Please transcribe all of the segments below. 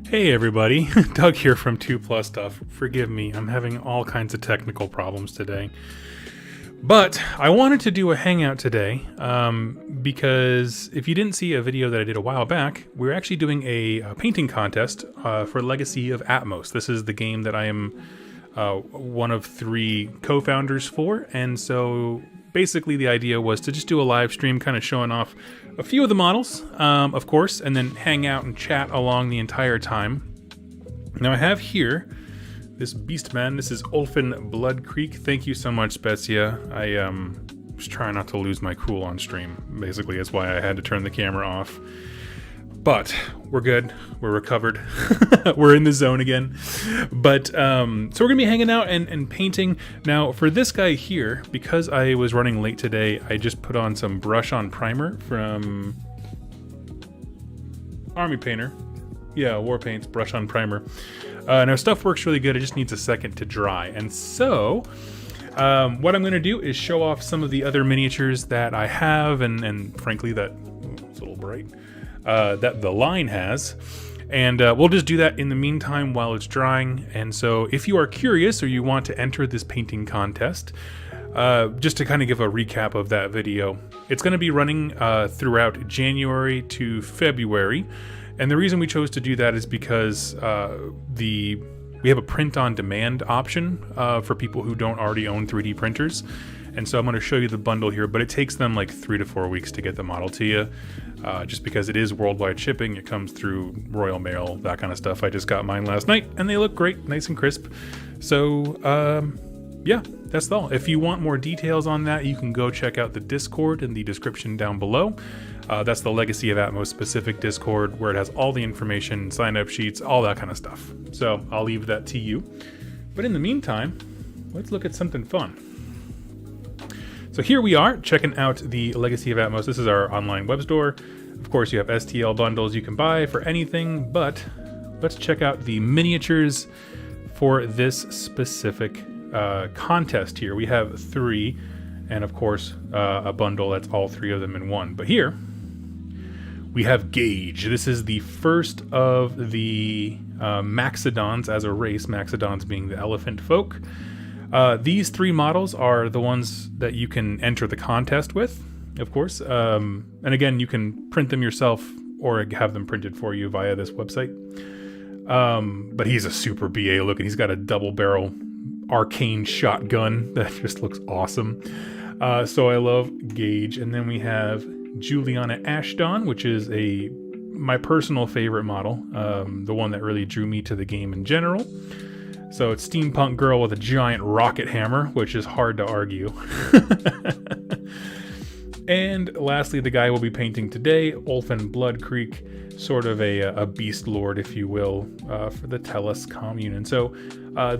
Hey everybody, Doug here from 2 Plus Stuff. Forgive me, I'm having all kinds of technical problems today. But I wanted to do a Hangout today because if you didn't see a video that I did a while back, we're actually doing a painting contest for Legacy of Atmos. This is the game that I am one of 3 co-founders for, and so basically the idea was to just do a live stream kind of showing off a few of the models, of course, and then hang out and chat along the entire time. Now I have here this beast man. This is Ulfin Blood Creek. Thank you so much, Spezia. I was trying not to lose my cool on stream. Basically, that's why I had to turn the camera off. But we're good. We're recovered. We're in the zone again. But so we're gonna be hanging out and painting. Now for this guy here, because I was running late today, I just put on some brush on primer from Army Painter. Yeah, War Paints brush on primer. Now stuff works really good. It just needs a second to dry. And so what I'm gonna do is show off some of the other miniatures that I have, and frankly that it's a little bright. That the line has, and we'll just do that in the meantime while it's drying. And so if you are curious or you want to enter this painting contest, just to kind of give a recap of that video, it's going to be running throughout January to February, and the reason we chose to do that is because we have a print on demand option for people who don't already own 3D printers. And so I'm going to show you the bundle here, but it takes them like 3 to 4 weeks to get the model to you, just because it is worldwide shipping. It comes through Royal Mail, that kind of stuff. I just got mine last night, and they look great, nice and crisp. So, yeah, that's all. If you want more details on that, you can go check out the Discord in the description down below. That's the Legacy of Atmos specific Discord, where it has all the information, sign-up sheets, all that kind of stuff. So I'll leave that to you. But in the meantime, let's look at something fun. So here we are checking out the Legacy of Atmos. This is our online web store. Of course, you have STL bundles you can buy for anything, but let's check out the miniatures for this specific contest here. We have 3, and of course, a bundle that's all 3 of them in one. But here, we have Gage. This is the first of the Maxodons as a race, Maxodons being the elephant folk. These 3 models are the ones that you can enter the contest with, of course. And again, you can print them yourself or have them printed for you via this website. But he's a super BA looking. He's got a double barrel arcane shotgun that just looks awesome. So I love Gage. And then we have Juliana Ashton, which is my personal favorite model. The one that really drew me to the game in general. So it's steampunk girl with a giant rocket hammer, which is hard to argue. And lastly, the guy we'll be painting today, Ulfin Blood Creek, sort of a beast lord, if you will, for the Tellus commune. And so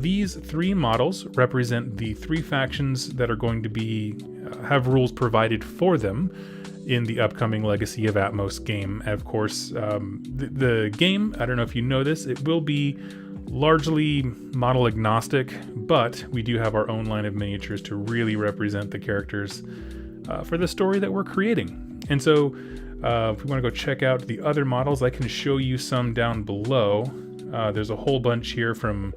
these 3 models represent the 3 factions that are going to have rules provided for them in the upcoming Legacy of Atmos game. And of course, the game, I don't know if you know this, it will be largely model agnostic, but we do have our own line of miniatures to really represent the characters for the story that we're creating. And so if we want to go check out the other models, I can show you some down below. There's a whole bunch here from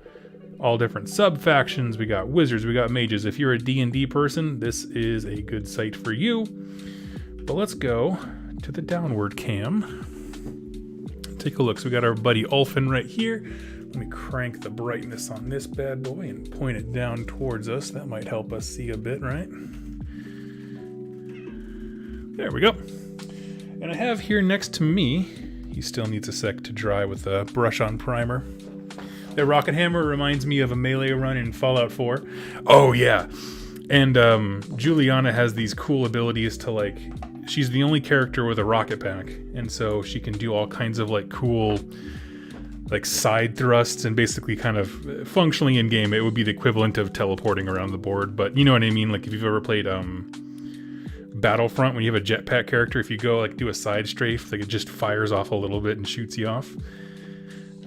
all different sub-factions. We got wizards, we got mages. If you're a D&D person, this is a good site for you. But let's go to the downward cam. Take a look. So we got our buddy Ulfin right here. Let me crank the brightness on this bad boy and point it down towards us. That might help us see a bit, right? There we go. And I have here next to me, he still needs a sec to dry with a brush on primer. That rocket hammer reminds me of a melee run in Fallout 4. Oh yeah. And Juliana has these cool abilities to she's the only character with a rocket pack. And so she can do all kinds of cool side thrusts, and basically kind of functionally in game it would be the equivalent of teleporting around the board, but you know what I mean. Like if you've ever played Battlefront, when you have a jetpack character, if you go do a side strafe, it just fires off a little bit and shoots you off.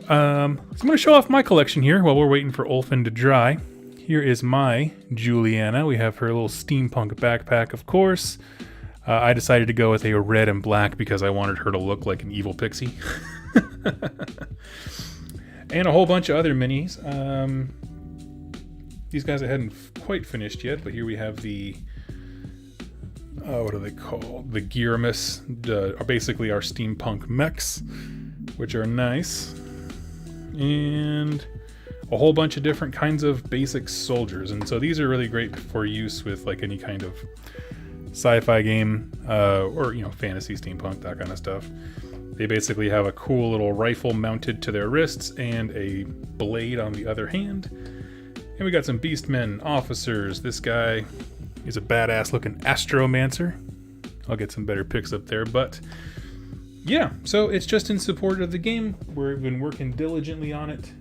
So I'm going to show off my collection here while we're waiting for Ulfin to dry. Here is my Juliana. We have her little steampunk backpack, of course. I decided to go with a red and black because I wanted her to look like an evil pixie. and a whole bunch of other minis. These guys I hadn't quite finished yet, but here we have the what are they called? The Gyaramus, are basically our steampunk mechs, which are nice. And a whole bunch of different kinds of basic soldiers. And so these are really great for use with like any kind of sci-fi game, or, you know, fantasy, steampunk, that kind of stuff. They basically have a cool little rifle mounted to their wrists and a blade on the other hand. And we got some beastmen, officers. This guy is a badass looking astromancer. I'll get some better pics up there, but yeah, so it's just in support of the game. We've been working diligently on it.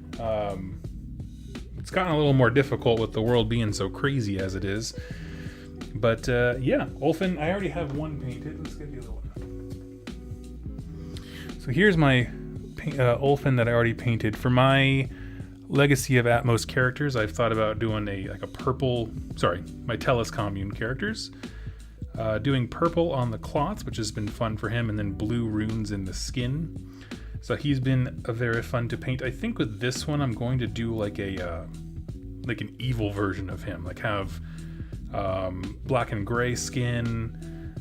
It's gotten a little more difficult with the world being so crazy as it is. But yeah, Ulfin, I already have one painted. Let's get the other one. So here's my Ulfin that I already painted. For my Legacy of Atmos characters, I've thought about doing my Tellus Commune characters. Doing purple on the cloth, which has been fun for him, and then blue runes in the skin. So he's been very fun to paint. I think with this one, I'm going to do like like an evil version of him, like have black and gray skin,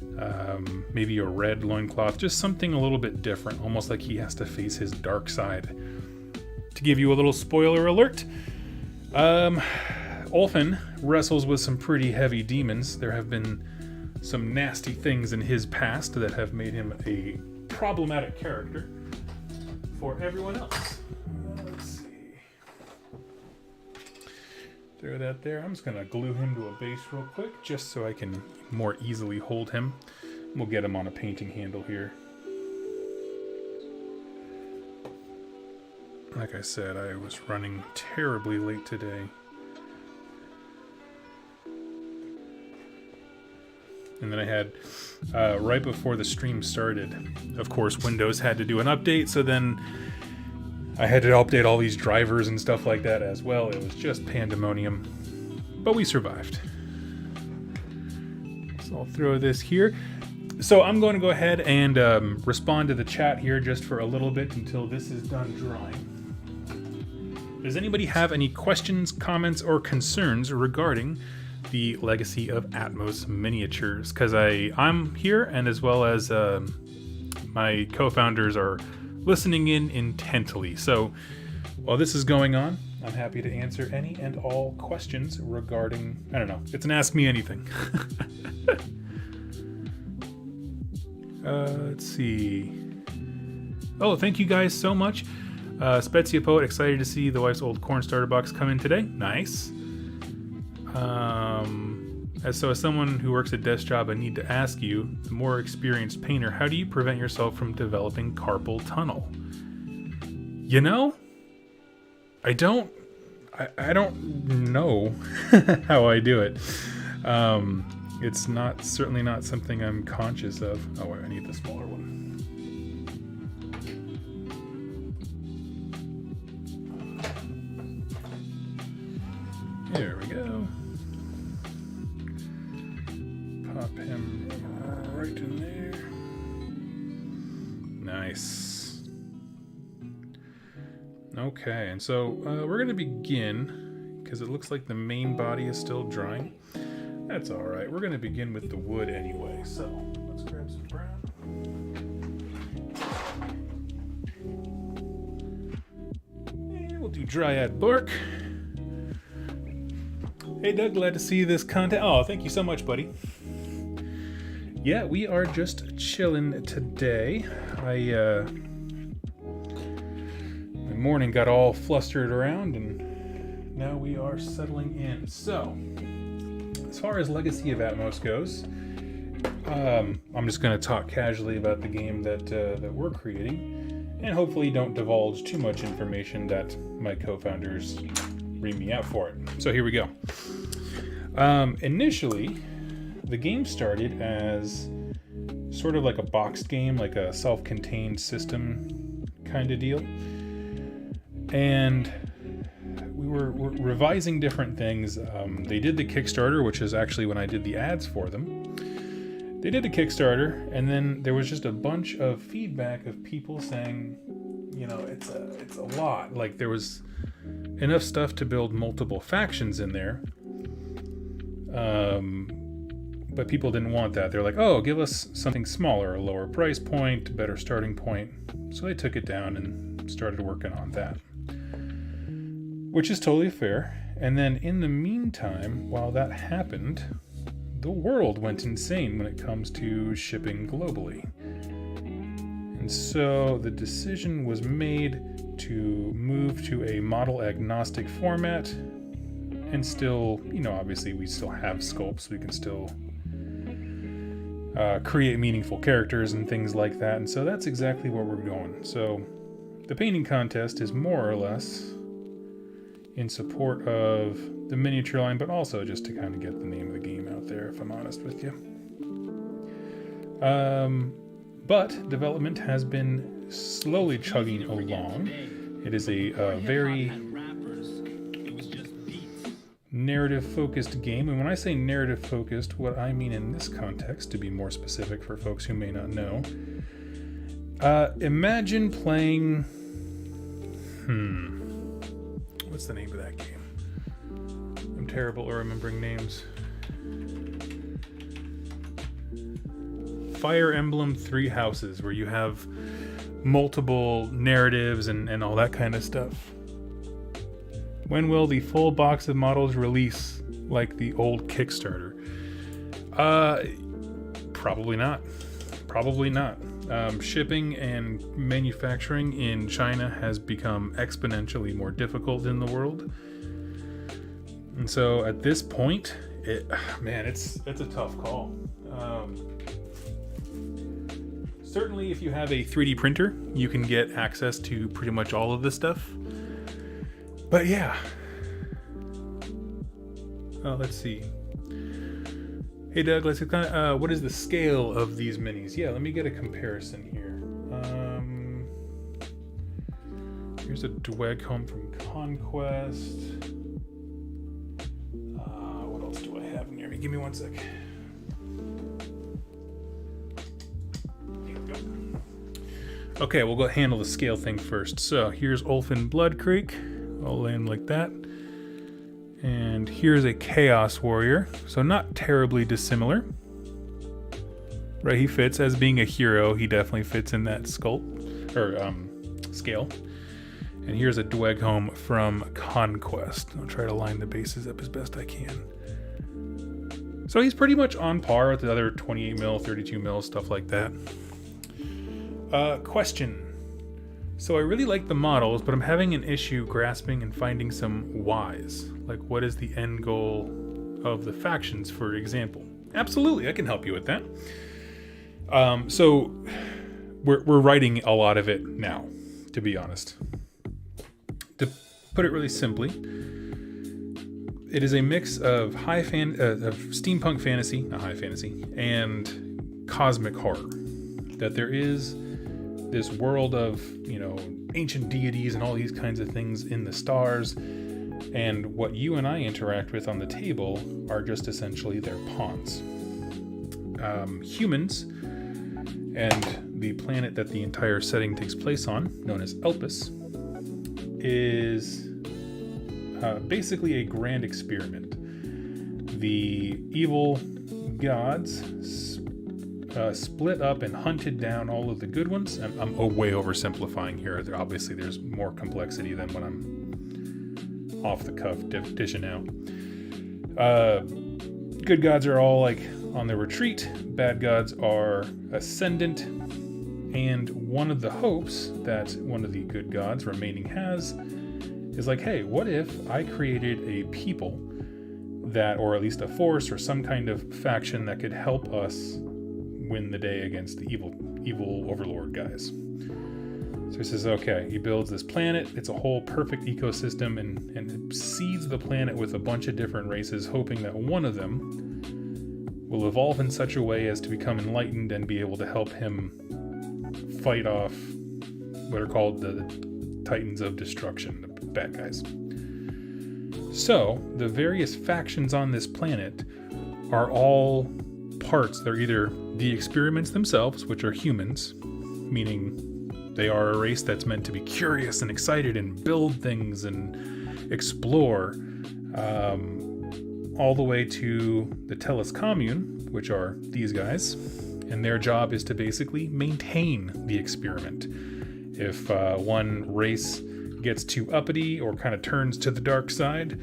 maybe a red loincloth, just something a little bit different, almost like he has to face his dark side. To give you a little spoiler alert, Ulfin wrestles with some pretty heavy demons. There have been some nasty things in his past that have made him a problematic character for everyone else. Let's see. Throw that there. I'm just going to glue him to a base real quick just so I can more easily hold him. We'll get him on a painting handle here. Like I said, I was running terribly late today. And then I had, right before the stream started, of course, Windows had to do an update, so then I had to update all these drivers and stuff like that as well. It was just pandemonium, but we survived. So I'll throw this here. So I'm going to go ahead and respond to the chat here just for a little bit until this is done drying. Does anybody have any questions, comments, or concerns regarding the Legacy of Atmos miniatures? Because I'm here, and as well as my co-founders are listening in intently. So while this is going on, I'm happy to answer any and all questions regarding, I don't know, it's an Ask Me Anything. Let's see. Oh, thank you guys so much. Spezia Poet, excited to see the wife's old corn starter box come in today. Nice. As someone who works a desk job, I need to ask you, the more experienced painter, how do you prevent yourself from developing carpal tunnel? You know, I don't know how I do it. It's certainly not something I'm conscious of. Oh, wait, I need the smaller one. There we go. Pop him right in there. Nice. Okay, and so we're going to begin, because it looks like the main body is still drying. That's all right. We're going to begin with the wood anyway, so let's grab some brown. And we'll do dryad bark. Hey Doug, glad to see this content. Oh, thank you so much, buddy. Yeah, we are just chilling today. My morning got all flustered around, and now we are settling in. So, as far as Legacy of Atmos goes, I'm just going to talk casually about the game that we're creating, and hopefully don't divulge too much information that my co-founders read me out for it. So here we go. Initially, the game started as sort of like a boxed game, like a self-contained system kind of deal. And we were revising different things. They did the Kickstarter, which is actually when I did the ads for them. They did the Kickstarter, and then there was just a bunch of feedback of people saying, it's a lot. Like, there was enough stuff to build multiple factions in there. But people didn't want that. They're like, oh, give us something smaller, a lower price point, better starting point. So they took it down and started working on that, which is totally fair. And then in the meantime, while that happened, the world went insane when it comes to shipping globally. And so the decision was made to move to a model agnostic format, and still, obviously we still have sculpts. We can still create meaningful characters and things like that. And so that's exactly where we're going. So the painting contest is more or less in support of the miniature line, but also just to kind of get the name of the game out there, if I'm honest with you. But development has been slowly chugging along. It is a very narrative-focused game. And when I say narrative-focused, what I mean in this context, to be more specific for folks who may not know, imagine playing... What's the name of that game? I'm terrible at remembering names. Fire Emblem Three Houses, where you have multiple narratives and all that kind of stuff. When will the full box of models release like the old Kickstarter? Probably not. Probably not. Shipping and manufacturing in China has become exponentially more difficult in the world. And so at this point, it's a tough call. Certainly if you have a 3D printer, you can get access to pretty much all of this stuff. But yeah. Let's see. Hey Doug, let's what is the scale of these minis? Yeah, let me get a comparison here. Here's a Dweg home from Conquest. What else do I have near me? Give me one sec. Here we go. Okay, we'll go handle the scale thing first. So here's Ulfin Blood Creek. I'll lay him like that. And here's a Chaos Warrior, so not terribly dissimilar. Right, he fits as being a hero. He definitely fits in that sculpt or scale. And here's a Dweg home from Conquest. I'll try to line the bases up as best I can. So he's pretty much on par with the other 28 mil, 32 mil, stuff like that. Question. So I really like the models, but I'm having an issue grasping and finding some whys. Like, what is the end goal of the factions, for example? Absolutely, I can help you with that. So we're writing a lot of it now, to be honest. To put it really simply, it is a mix of of steampunk fantasy, not high fantasy, and cosmic horror. That there is this world of, ancient deities and all these kinds of things in the stars, and what you and I interact with on the table are just essentially their pawns. Humans, and the planet that the entire setting takes place on, known as Elpis, is basically a grand experiment. The evil gods split up and hunted down all of the good ones. I'm way oversimplifying here. Obviously, there's more complexity than what I'm off the cuff dishing out. Good gods are all like on the retreat. Bad gods are ascendant. And one of the hopes that one of the good gods remaining has is like, hey, what if I created a people that, or at least a force or some kind of faction that could help us win the day against the evil overlord guys. So he says, okay, he builds this planet. It's a whole perfect ecosystem and it seeds the planet with a bunch of different races, hoping that one of them will evolve in such a way as to become enlightened and be able to help him fight off what are called the Titans of Destruction, the bad guys. So the various factions on this planet are all parts. They're either the experiments themselves, which are humans, meaning They are a race that's meant to be curious and excited and build things and explore, all the way to the Tellus Commune, which are these guys, and their job is to basically maintain the experiment. If one race gets too uppity or kind of turns to the dark side,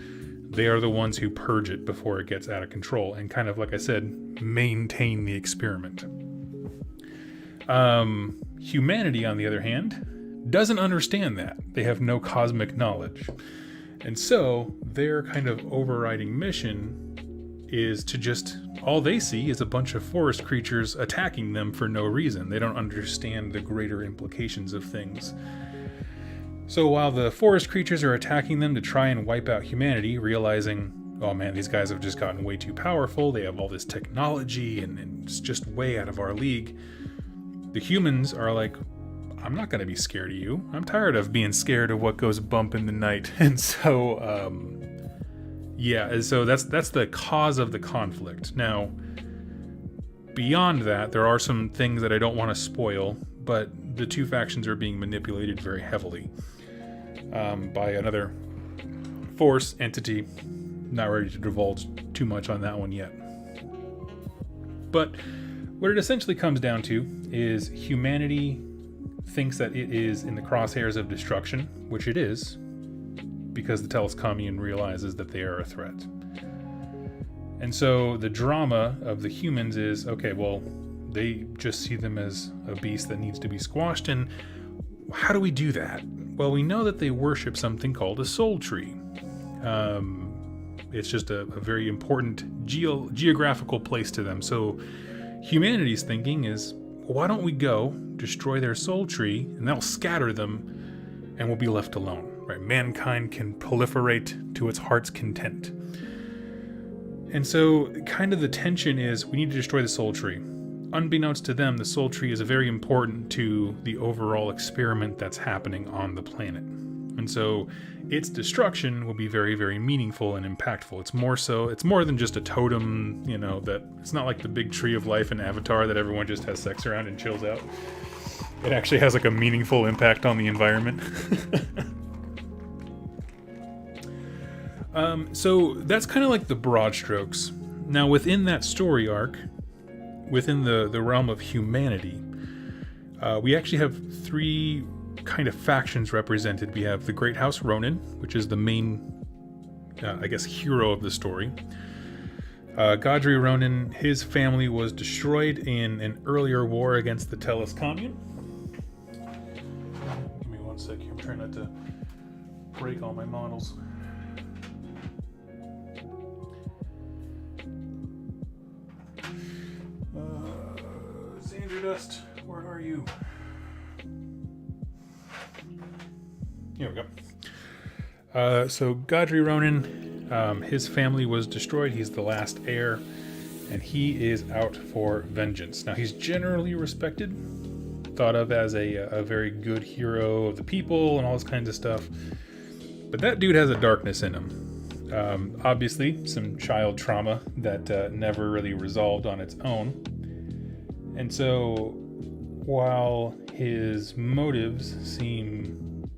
they are the ones who purge it before it gets out of control and kind of, like I said, maintain the experiment. Humanity, on the other hand, doesn't understand that. They have no cosmic knowledge. And so their kind of overriding mission is to just, all they see is a bunch of forest creatures attacking them for no reason. They don't understand the greater implications of things. So while the forest creatures are attacking them to try and wipe out humanity, realizing, oh man, these guys have just gotten way too powerful, they have all this technology, and it's just way out of our league, the humans are like, I'm not going to be scared of you. I'm tired of being scared of what goes bump in the night. And so, and so that's the cause of the conflict. Now, beyond that, there are some things that I don't want to spoil, but the two factions are being manipulated very heavily by another force entity. Not ready to divulge too much on that one yet. But what it essentially comes down to is humanity thinks that it is in the crosshairs of destruction, which it is, because the Tellus Commune realizes that they are a threat. And so the drama of the humans is, okay, well, they just see them as a beast that needs to be squashed, and how do we do that? Well, we know that they worship something called a soul tree. It's just a very important geographical place to them. So humanity's thinking is, why don't we go destroy their soul tree, and that'll scatter them, and we'll be left alone, right? Mankind can proliferate to its heart's content. And so kind of the tension is, we need to destroy the soul tree. Unbeknownst to them, the soul tree is very important to the overall experiment that's happening on the planet. And so its destruction will be very, very meaningful and impactful. It's more than just a totem, that it's not like the big tree of life in Avatar that everyone just has sex around and chills out. It actually has like a meaningful impact on the environment. So that's kind of like the broad strokes. Now within that story arc, within the realm of humanity, we actually have three kind of factions represented. We have the Great House Ronin, which is the main, hero of the story. Godry Ronin, his family was destroyed in an earlier war against the Tellus Commune. Give me 1 sec here. I'm trying not to break all my models. Dust, where are you? Here we go. So Godry Ronin, his family was destroyed. He's the last heir, and he is out for vengeance. Now he's generally respected, thought of as a very good hero of the people and all this kinds of stuff. But that dude has a darkness in him. Obviously, some child trauma that never really resolved on its own. And so, while his motives seem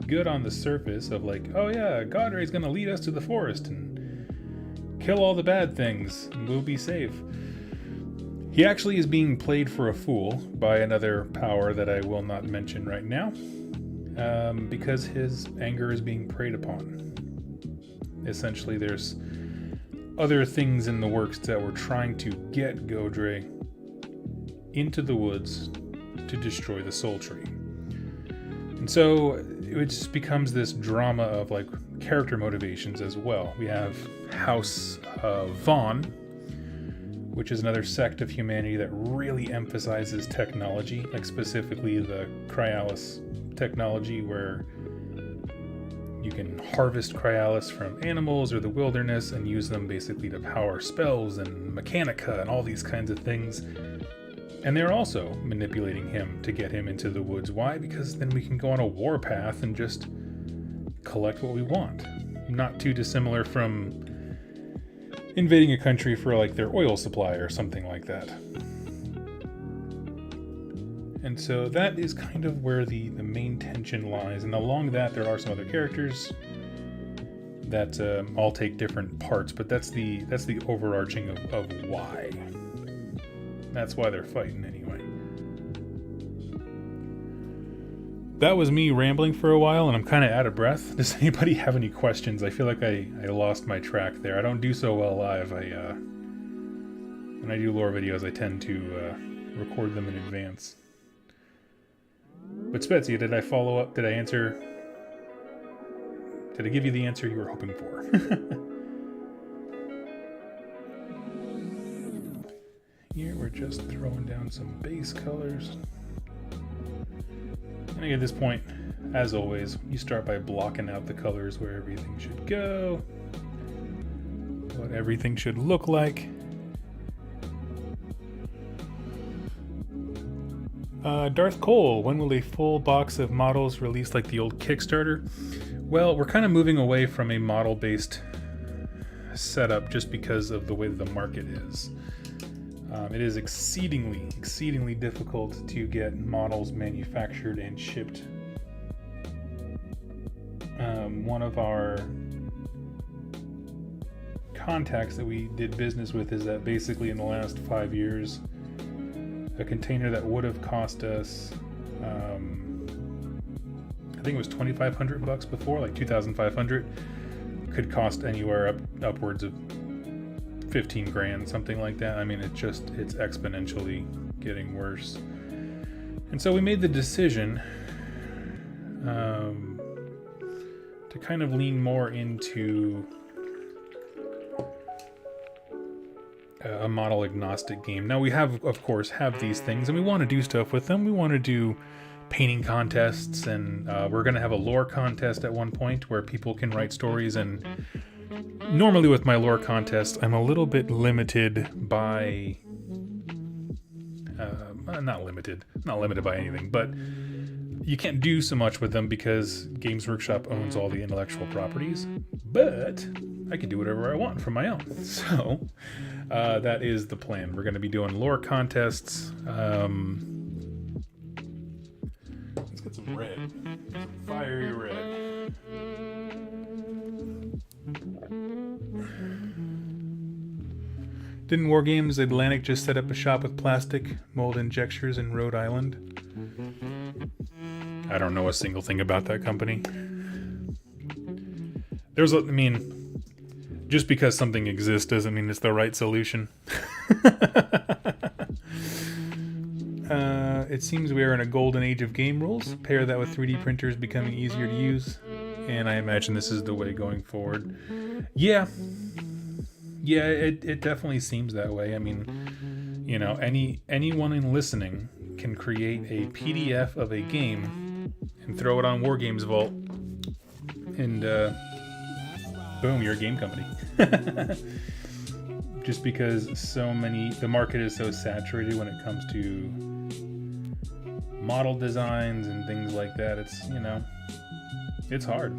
good on the surface of like, oh yeah, Godry's gonna lead us to the forest and kill all the bad things and we'll be safe, he actually is being played for a fool by another power that I will not mention right now, because his anger is being preyed upon. Essentially, there's other things in the works that were trying to get Godry into the woods to destroy the soul tree. And so it just becomes this drama of like character motivations as well. We have House Vaughn, which is another sect of humanity that really emphasizes technology, like specifically the Cryalis technology, where you can harvest Cryalis from animals or the wilderness and use them basically to power spells and mechanica and all these kinds of things. And they're also manipulating him to get him into the woods. Why? Because then we can go on a warpath and just collect what we want. Not too dissimilar from invading a country for like their oil supply or something like that. And so that is kind of where the main tension lies. And along that, there are some other characters that all take different parts, but that's the overarching of why. That's why they're fighting anyway. That was me rambling for a while, and I'm kind of out of breath. Does anybody have any questions? I feel like I lost my track there. I don't do so well live. When I do lore videos, I tend to record them in advance. But Spetsy, did I follow up? Did I answer? Did I give you the answer you were hoping for? Here we're just throwing down some base colors. And at this point, as always, you start by blocking out the colors where everything should go, what everything should look like. Darth Cole, when will a full box of models release like the old Kickstarter? Well, we're kind of moving away from a model-based setup just because of the way that the market is. It is exceedingly difficult to get models manufactured and shipped. One of our contacts that we did business with is that basically in the last 5 years, a container that would have cost us, I think it was $2,500 before, like $2,500, could cost anywhere upwards of 15 grand, something like that. I mean, it's exponentially getting worse. And so we made the decision to kind of lean more into a model agnostic game. Now we of course have these things and we want to do stuff with them. We want to do painting contests, and we're going to have a lore contest at one point where people can write stories. And normally with my lore contest, I'm a little bit limited by not limited by anything, but you can't do so much with them because Games Workshop owns all the intellectual properties, but I can do whatever I want from my own. So that is the plan. We're going to be doing lore contests. Let's get some red, some fiery red. Didn't Wargames Atlantic just set up a shop with plastic mold injectors in Rhode Island? I don't know a single thing about that company. Just because something exists doesn't mean it's the right solution. It seems we are in a golden age of game rules. Pair that with 3D printers becoming easier to use, and I imagine this is the way going forward. Yeah, it definitely seems that way. I mean, anyone in listening can create a PDF of a game and throw it on Wargames Vault, and boom, you're a game company. Just because the market is so saturated when it comes to model designs and things like that. It's hard.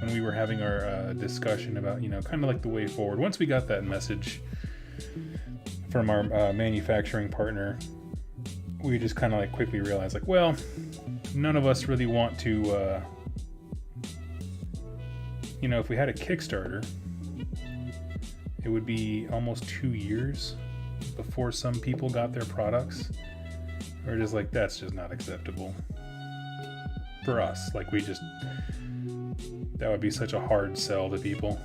When we were having our discussion about, kind of like the way forward, once we got that message from our manufacturing partner, we just kind of like quickly realized, like, well, none of us really want to, if we had a Kickstarter, it would be almost 2 years before some people got their products. We're just like, that's just not acceptable for us. Like, that would be such a hard sell to people.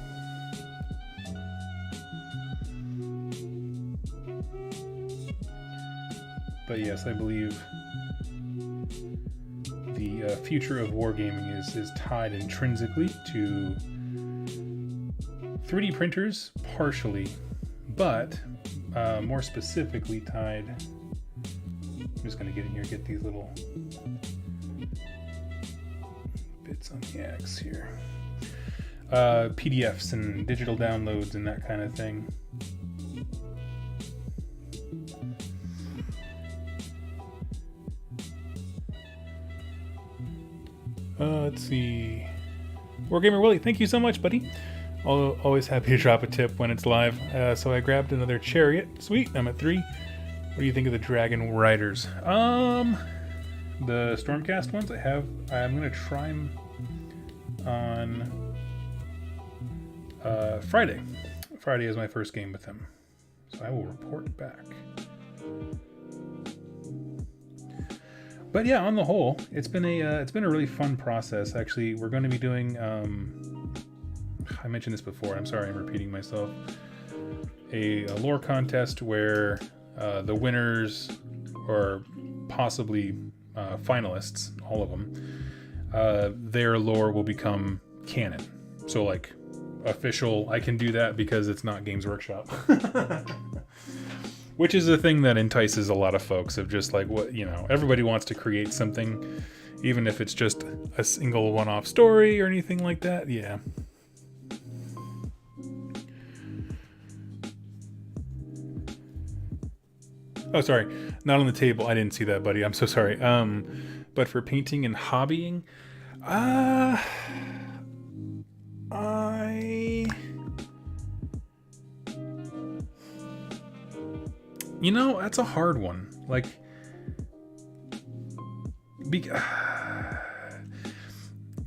But yes, I believe the future of wargaming is tied intrinsically to 3D printers, partially, but more specifically tied. I'm just going to get in here, get these little bits on the X here. PDFs and digital downloads and that kind of thing. Let's see. Wargamer Willie, thank you so much, buddy. Always happy to drop a tip when it's live. So I grabbed another chariot. Sweet, I'm at 3. What do you think of the Dragon Riders? The Stormcast ones I'm gonna try them on Friday. Friday is my first game with them, so I will report back. But yeah, on the whole, it's been a really fun process. Actually, we're going to be doing. I mentioned this before. I'm sorry, I'm repeating myself. A lore contest where the winners, or possibly finalists, all of them, their lore will become canon. So like official. I can do that because it's not Games Workshop. Which is a thing that entices a lot of folks, of just like, what, everybody wants to create something, even if it's just a single one-off story or anything like that. Yeah. Oh, sorry. Not on the table. I didn't see that, buddy. I'm so sorry. But for painting and hobbying, that's a hard one. Like,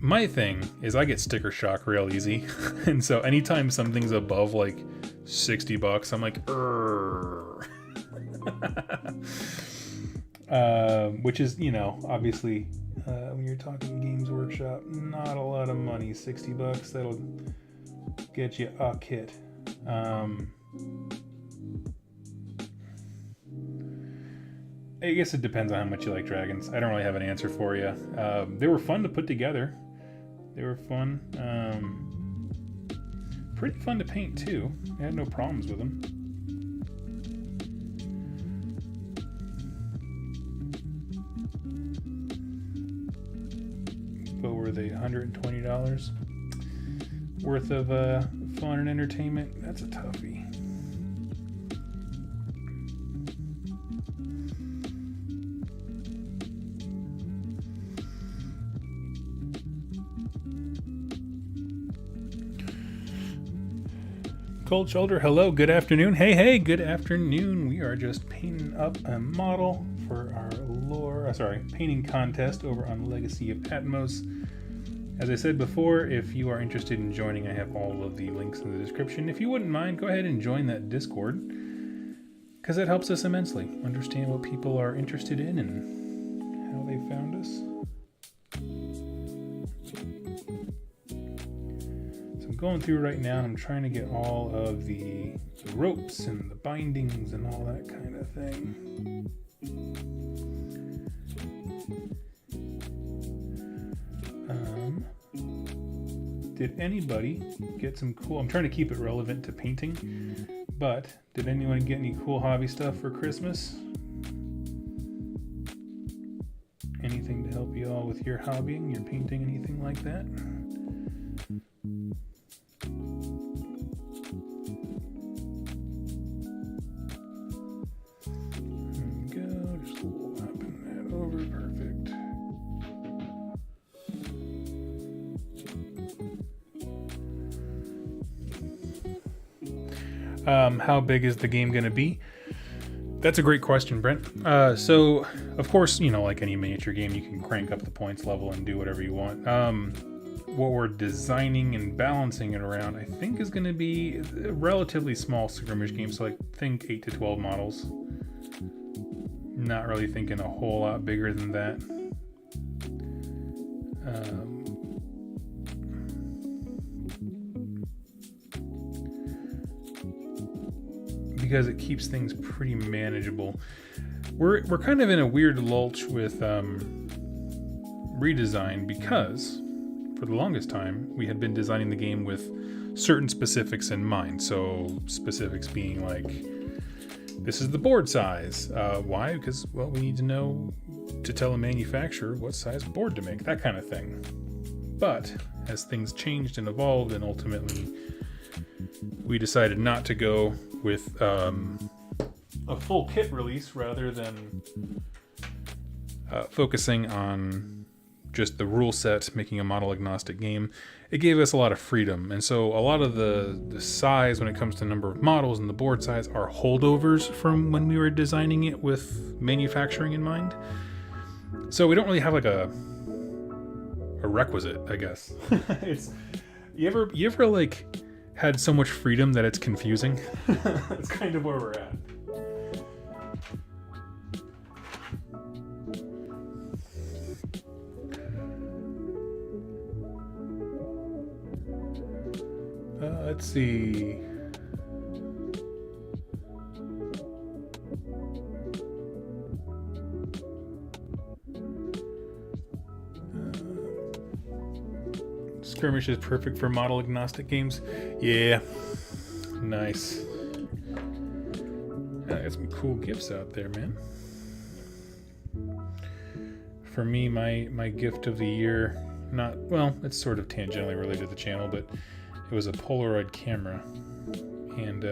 my thing is I get sticker shock real easy. And so anytime something's above like $60, I'm like, which is, obviously, when you're talking Games Workshop, not a lot of money. $60, that'll get you a kit. I guess it depends on how much you like dragons. I don't really have an answer for you. They were fun to put together. They were fun. Pretty fun to paint too. I had no problems with them. But were they $120 worth of fun and entertainment? That's a toughie. Cold Shoulder, hello, good afternoon. Hey, good afternoon. We are just painting up a model for our painting contest over on Legacy of Atmos. As I said before, if you are interested in joining, I have all of the links in the description. If you wouldn't mind, go ahead and join that Discord, because that helps us immensely understand what people are interested in and how they found us. Going through right now, and I'm trying to get all of the ropes and the bindings and all that kind of thing. Did anybody get some cool... I'm trying to keep it relevant to painting, but did anyone get any cool hobby stuff for Christmas? Anything to help you all with your hobbying, your painting, anything like that? How big is the game going to be? That's a great question, Brent. So, of course, like any miniature game, you can crank up the points level and do whatever you want. What we're designing and balancing it around, I think, is going to be a relatively small skirmish game. So, think 8 to 12 models. Not really thinking a whole lot bigger than that. Because it keeps things pretty manageable. We're kind of in a weird lulch with redesign, because for the longest time we had been designing the game with certain specifics in mind. So specifics being like, this is the board size. Why? Because, we need to know to tell a manufacturer what size board to make, that kind of thing. But as things changed and evolved, and ultimately we decided not to go with a full kit release, rather than focusing on just the rule set, making a model agnostic game, it gave us a lot of freedom. And so a lot of the size when it comes to number of models and the board size are holdovers from when we were designing it with manufacturing in mind. So we don't really have like a requisite, I guess. It's you ever like had so much freedom that it's confusing? That's kind of where we're at. Let's see. Skirmish is perfect for model agnostic games. Yeah. Nice. I got some cool gifts out there, man. For me, my gift of the year, it's sort of tangentially related to the channel, but it was a Polaroid camera, and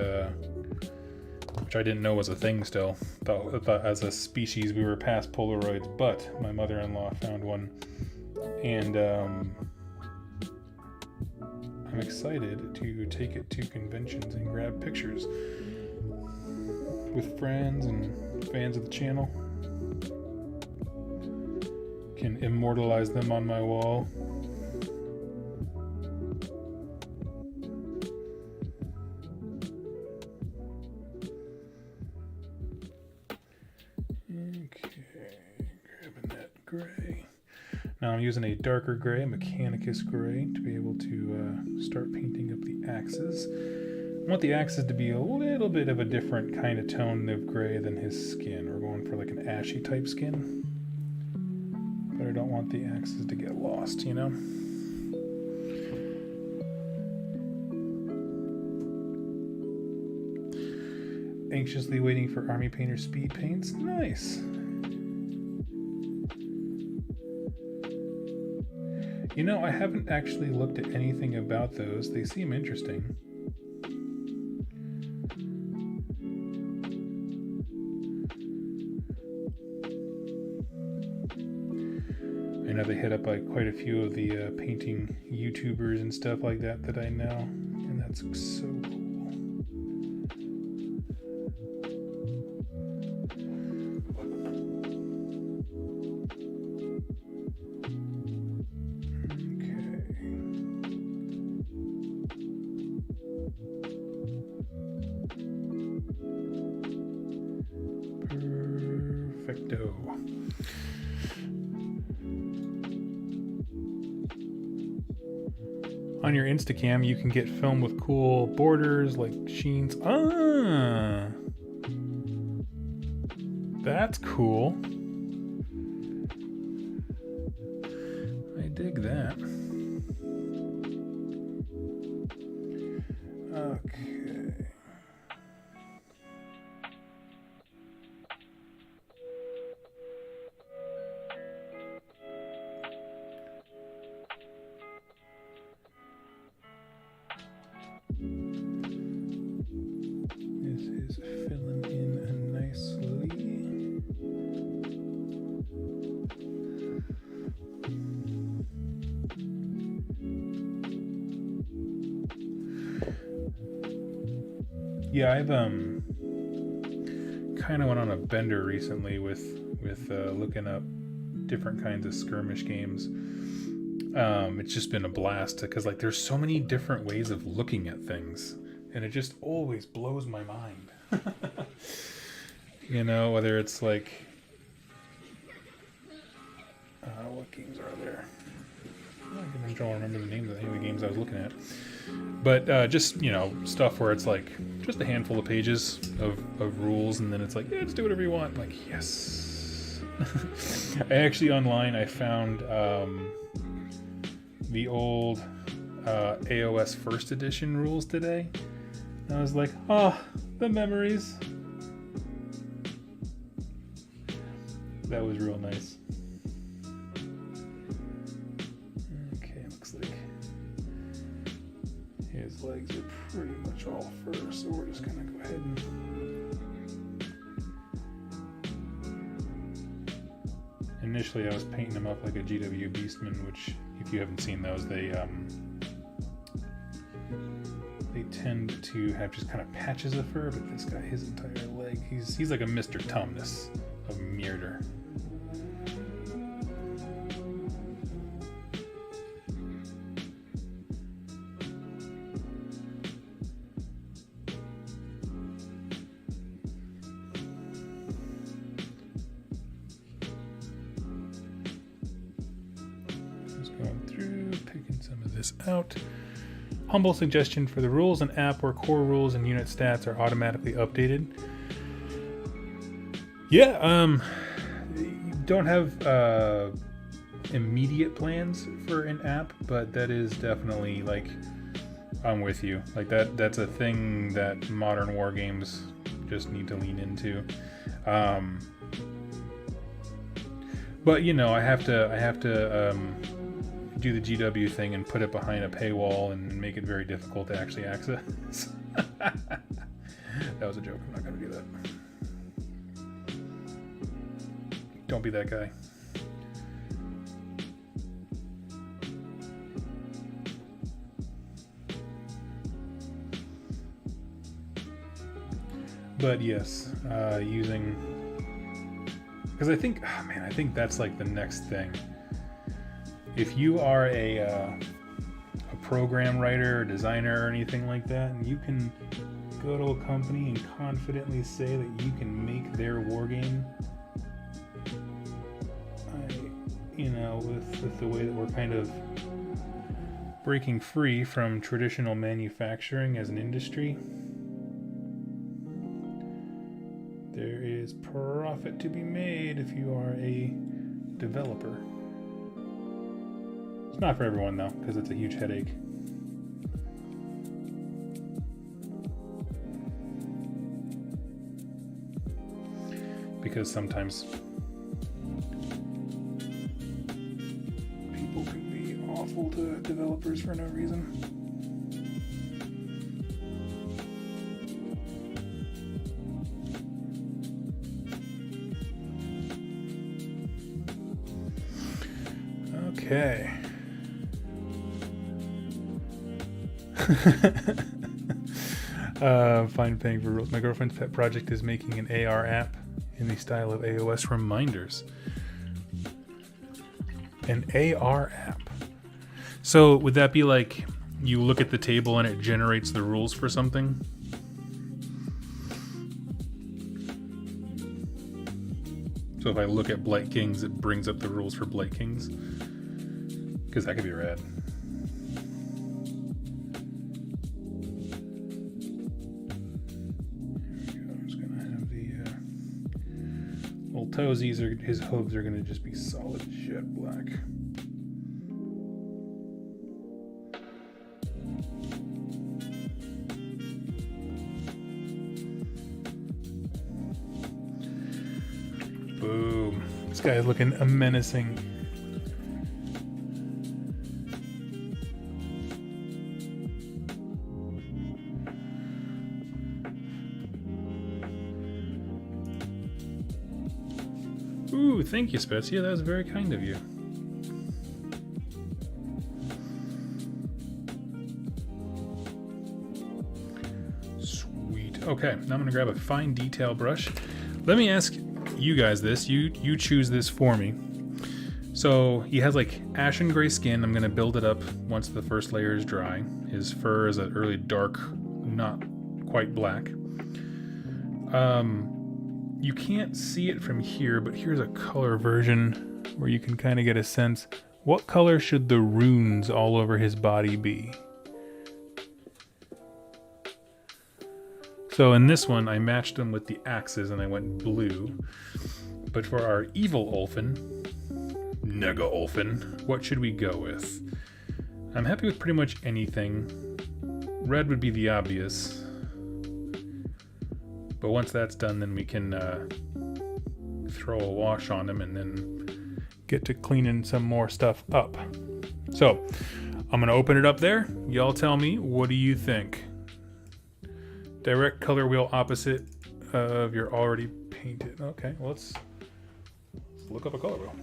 which I didn't know was a thing still. Thought as a species we were past Polaroids, but my mother-in-law found one, and I'm excited to take it to conventions and grab pictures with friends and fans of the channel. Can immortalize them on my wall. Gray. Now I'm using a darker gray, Mechanicus gray, to be able to start painting up the axes. I want the axes to be a little bit of a different kind of tone of gray than his skin. We're going for like an ashy type skin, but I don't want the axes to get lost, you know? Anxiously waiting for Army Painter speed paints. Nice. You know, I haven't actually looked at anything about those. They seem interesting. I know they hit up like quite a few of the painting YouTubers and stuff like that I know, and that's so cool. Perfecto. On your Instacam, you can get film with cool borders like sheens. Ah, that's cool. I dig that. Okay. This is filling in nicely. Yeah, I've kind of went on a bender recently with looking up different kinds of skirmish games. It's just been a blast because like there's so many different ways of looking at things, and it just always blows my mind. You know, whether it's like what games are there? I don't remember the names of any of the games I was looking at, but just, you know, stuff where it's like just a handful of pages of rules, and then it's like, yeah, just do whatever you want. Like, yes. I actually online I found the old AOS first edition rules today. I was like, oh, the memories. That was real nice. Okay, looks like his legs are pretty much all fur, so we're just gonna go ahead and initially I was painting him up like a GW Beastman, which if you haven't seen those, they tend to have just kind of patches of fur, but this guy, his entire leg, he's like a Mr. Tumnus of Murder. Just going through, picking some of this out. Humble suggestion for the rules: an app where core rules and unit stats are automatically updated. Yeah, you don't have immediate plans for an app, but that is definitely, like, I'm with you. Like that's a thing that modern war games just need to lean into. But you know, I have to do the GW thing and put it behind a paywall and make it very difficult to actually access. That was a joke. I'm not gonna do that. Don't be that guy. But yes, using, because I think, oh man, I think that's like the next thing. If you are a program writer or designer or anything like that, and you can go to a company and confidently say that you can make their war game, you know, with the way that we're kind of breaking free from traditional manufacturing as an industry, there is profit to be made if you are a developer. It's not for everyone though, because it's a huge headache. Because sometimes people can be awful to developers for no reason. Okay. Fine paying for rules. My girlfriend's pet project is making an AR app in the style of AOS reminders. An AR app. So would that be like you look at the table and it generates the rules for something? So if I look at Blight Kings, it brings up the rules for Blight Kings? Because that could be rad. Toesies are, his hooves are going to just be solid jet black. Boom. This guy is looking menacing. Ooh, thank you, Spets. Yeah, that was very kind of you. Sweet. Okay, now I'm gonna grab a fine detail brush. Let me ask you guys this. You choose this for me. So he has like ashen gray skin. I'm gonna build it up once the first layer is dry. His fur is a early dark, not quite black. You can't see it from here, but here's a color version where you can kind of get a sense. What color should the runes all over his body be? So in this one, I matched them with the axes and I went blue. But for our evil Ulfin, Nega Ulfin, what should we go with? I'm happy with pretty much anything. Red would be the obvious. But once that's done, then we can throw a wash on him and then get to cleaning some more stuff up. So I'm going to open it up there. Y'all tell me, what do you think? Direct color wheel opposite of your already painted. Okay, well, let's look up a color wheel.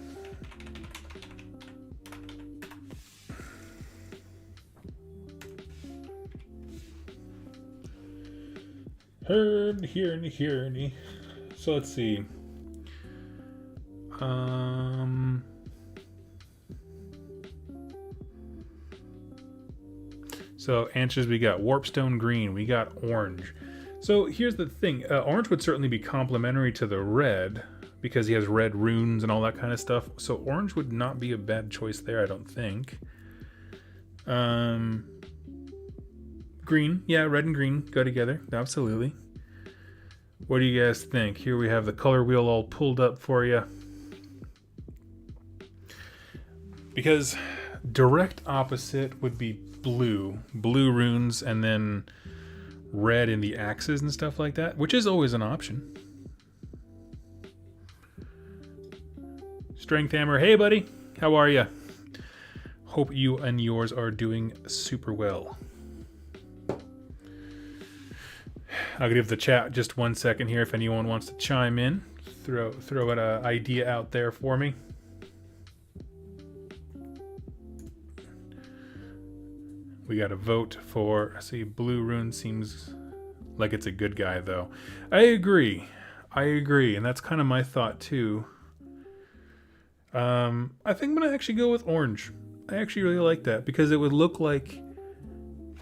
Here. So let's see. So answers, we got Warpstone green, we got orange. So here's the thing. Orange would certainly be complementary to the red because he has red runes and all that kind of stuff. So orange would not be a bad choice there, I don't think. Green. Yeah, red and green go together. Absolutely. What do you guys think? Here we have the color wheel all pulled up for you. Because direct opposite would be blue runes, and then red in the axes and stuff like that, which is always an option. Strength Hammer, hey buddy, how are you? Hope you and yours are doing super well. I'll give the chat just 1 second here if anyone wants to chime in. Throw an idea out there for me. We got a vote for, see, blue rune seems like it's a good guy though. I agree, and that's kind of my thought too. I think I'm gonna actually go with orange. I actually really like that because it would look like,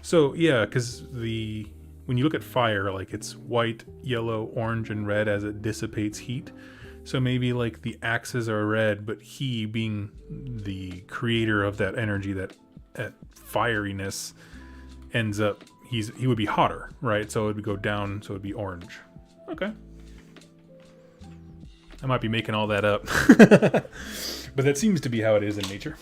so yeah, because when you look at fire, like it's white, yellow, orange, and red as it dissipates heat. So maybe like the axes are red, but he being the creator of that energy, that fieriness, ends up he would be hotter, right? So it would go down, so it would be orange. Okay. I might be making all that up. But that seems to be how it is in nature.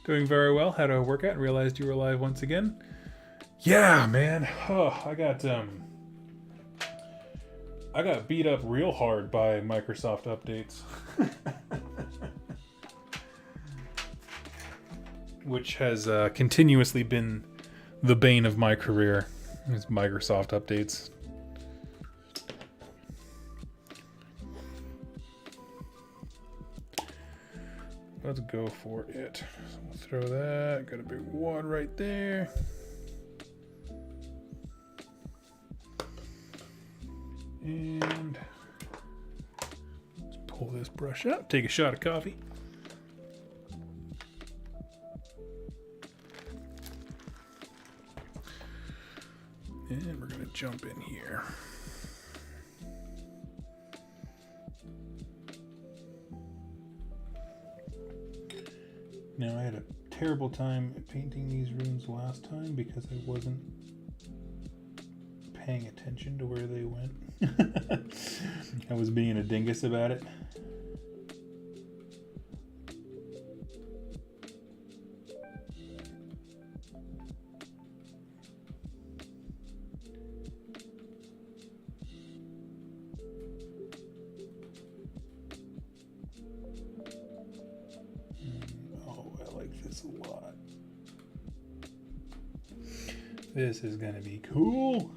Doing very well. Had a workout, realized you were live once again. Yeah, man. Oh, I got beat up real hard by Microsoft updates. Which has continuously been the bane of my career, is Microsoft updates. Let's go for it. So we'll throw that. Got a big wad right there. And let's pull this brush up. Take a shot of coffee. And we're going to jump in here. Now, I had a terrible time painting these runes last time because I wasn't paying attention to where they went. I was being a dingus about it. This is gonna be cool.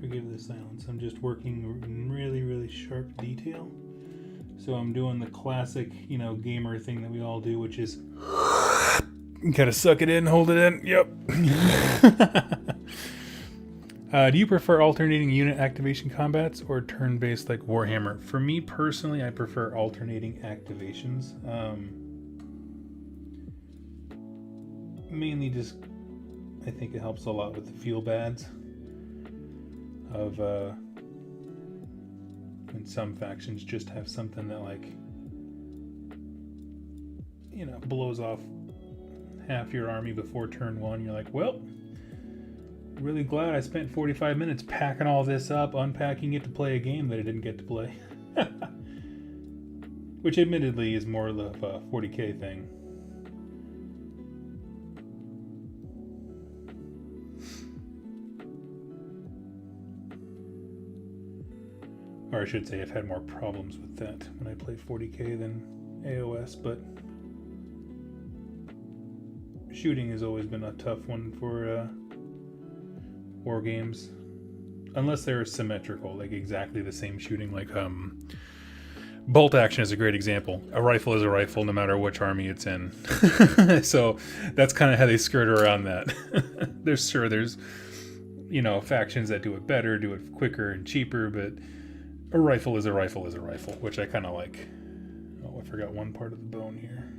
Forgive the silence. I'm just working in really, really sharp detail. So I'm doing the classic, gamer thing that we all do, which is gotta suck it in, hold it in. Yep. Do you prefer alternating unit activation combats or turn-based like Warhammer? For me personally, I prefer alternating activations. Mainly just, I think it helps a lot with the feel bads of when some factions just have something that blows off half your army before turn 1. You're like, well, really glad I spent 45 minutes packing all this up, unpacking it to play a game that I didn't get to play. Which admittedly is more of a 40k thing. Or I should say I've had more problems with that when I play 40k than AOS, but shooting has always been a tough one for war games. Unless they're symmetrical, like exactly the same shooting, like bolt action is a great example. A rifle is a rifle no matter which army it's in. So that's kind of how they skirt around that. There's factions that do it better, do it quicker and cheaper, but a rifle is a rifle is a rifle, which I kind of like. Oh, I forgot one part of the bone here.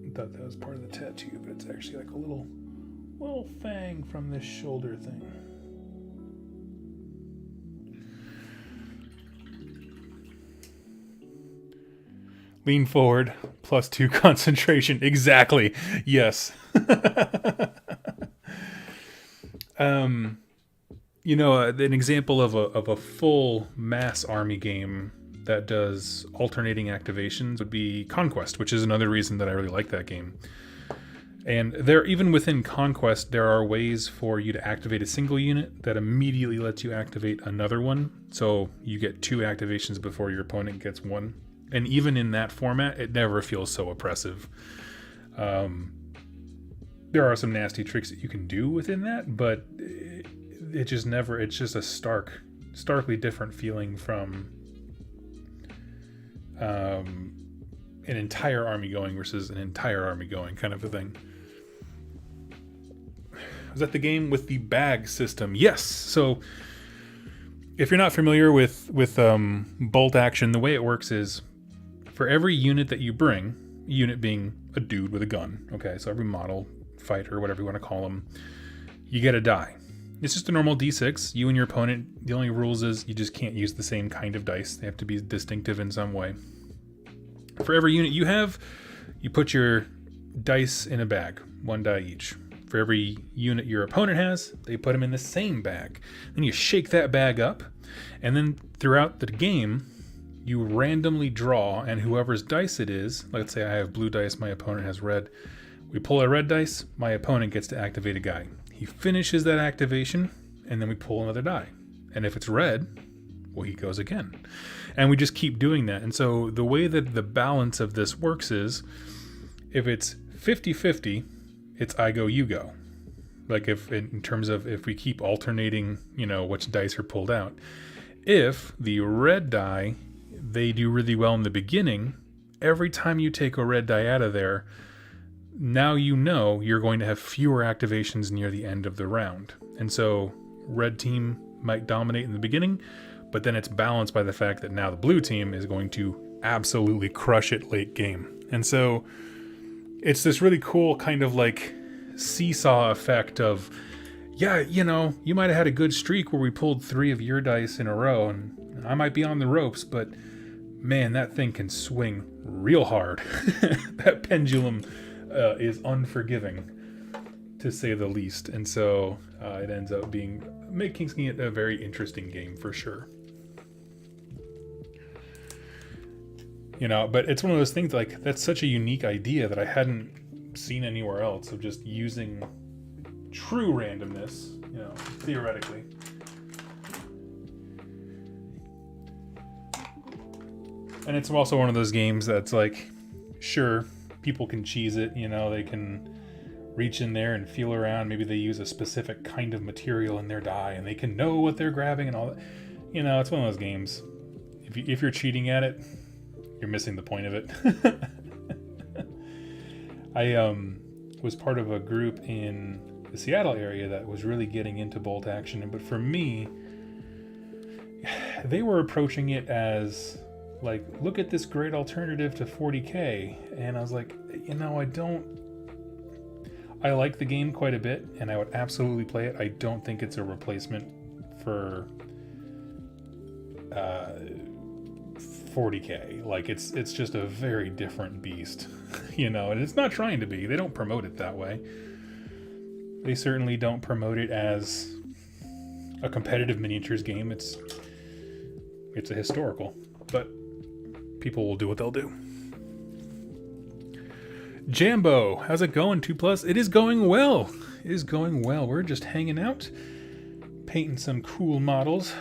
I thought that was part of the tattoo, but it's actually like a little fang from this shoulder thing. Lean forward, +2 concentration. Exactly. Yes. An example of a full mass army game that does alternating activations would be Conquest, which is another reason that I really like that game. And even within Conquest, there are ways for you to activate a single unit that immediately lets you activate another one. So you get 2 activations before your opponent gets 1. And even in that format, it never feels so oppressive. There are some nasty tricks that you can do within that, but it's just a starkly different feeling from an entire army going versus an entire army going kind of a thing. Was that the game with the bag system? Yes. So if you're not familiar with bolt action, the way it works is for every unit that you bring, unit being a dude with a gun, okay, so every model, fighter, whatever you want to call them, you get a die. It's just a normal d6. You and your opponent, the only rules is you just can't use the same kind of dice. They have to be distinctive in some way. For every unit you have, you put your dice in a bag, 1 die each. For every unit your opponent has, they put them in the same bag. Then you shake that bag up, and then throughout the game, you randomly draw, and whoever's dice it is, let's say I have blue dice, my opponent has red. We pull a red dice, my opponent gets to activate a guy. He finishes that activation, and then we pull another die. And if it's red, well, he goes again. And we just keep doing that. And so the way that the balance of this works is, if it's 50-50, it's I go, you go. Like in terms of if we keep alternating, which dice are pulled out. If the red die, they do really well in the beginning, every time you take a red die out of there, now you're going to have fewer activations near the end of the round. And so red team might dominate in the beginning, but then it's balanced by the fact that now the blue team is going to absolutely crush it late game. And so it's this really cool kind of like seesaw effect of, you might have had a good streak where we pulled 3 of your dice in a row, and I might be on the ropes, but man, that thing can swing real hard. That pendulum is unforgiving, to say the least. And so it ends up making it a very interesting game for sure. But it's one of those things, like, that's such a unique idea that I hadn't seen anywhere else, of just using true randomness, theoretically. And it's also one of those games that's like, sure, people can cheese it, they can reach in there and feel around. Maybe they use a specific kind of material in their die and they can know what they're grabbing and all that. It's one of those games. If you're cheating at it, you're missing the point of it. I was part of a group in the Seattle area that was really getting into bolt action. But for me, they were approaching it as like, look at this great alternative to 40k. And I was like, I like the game quite a bit and I would absolutely play it. I don't think it's a replacement for 40K. Like it's just a very different beast, you know, and it's not trying to be. They don't promote it that way. They certainly don't promote it as a competitive miniatures game. It's a historical, but people will do what they'll do. Jambo, how's it going? 2+? It is going well. It is going well. We're just hanging out, painting some cool models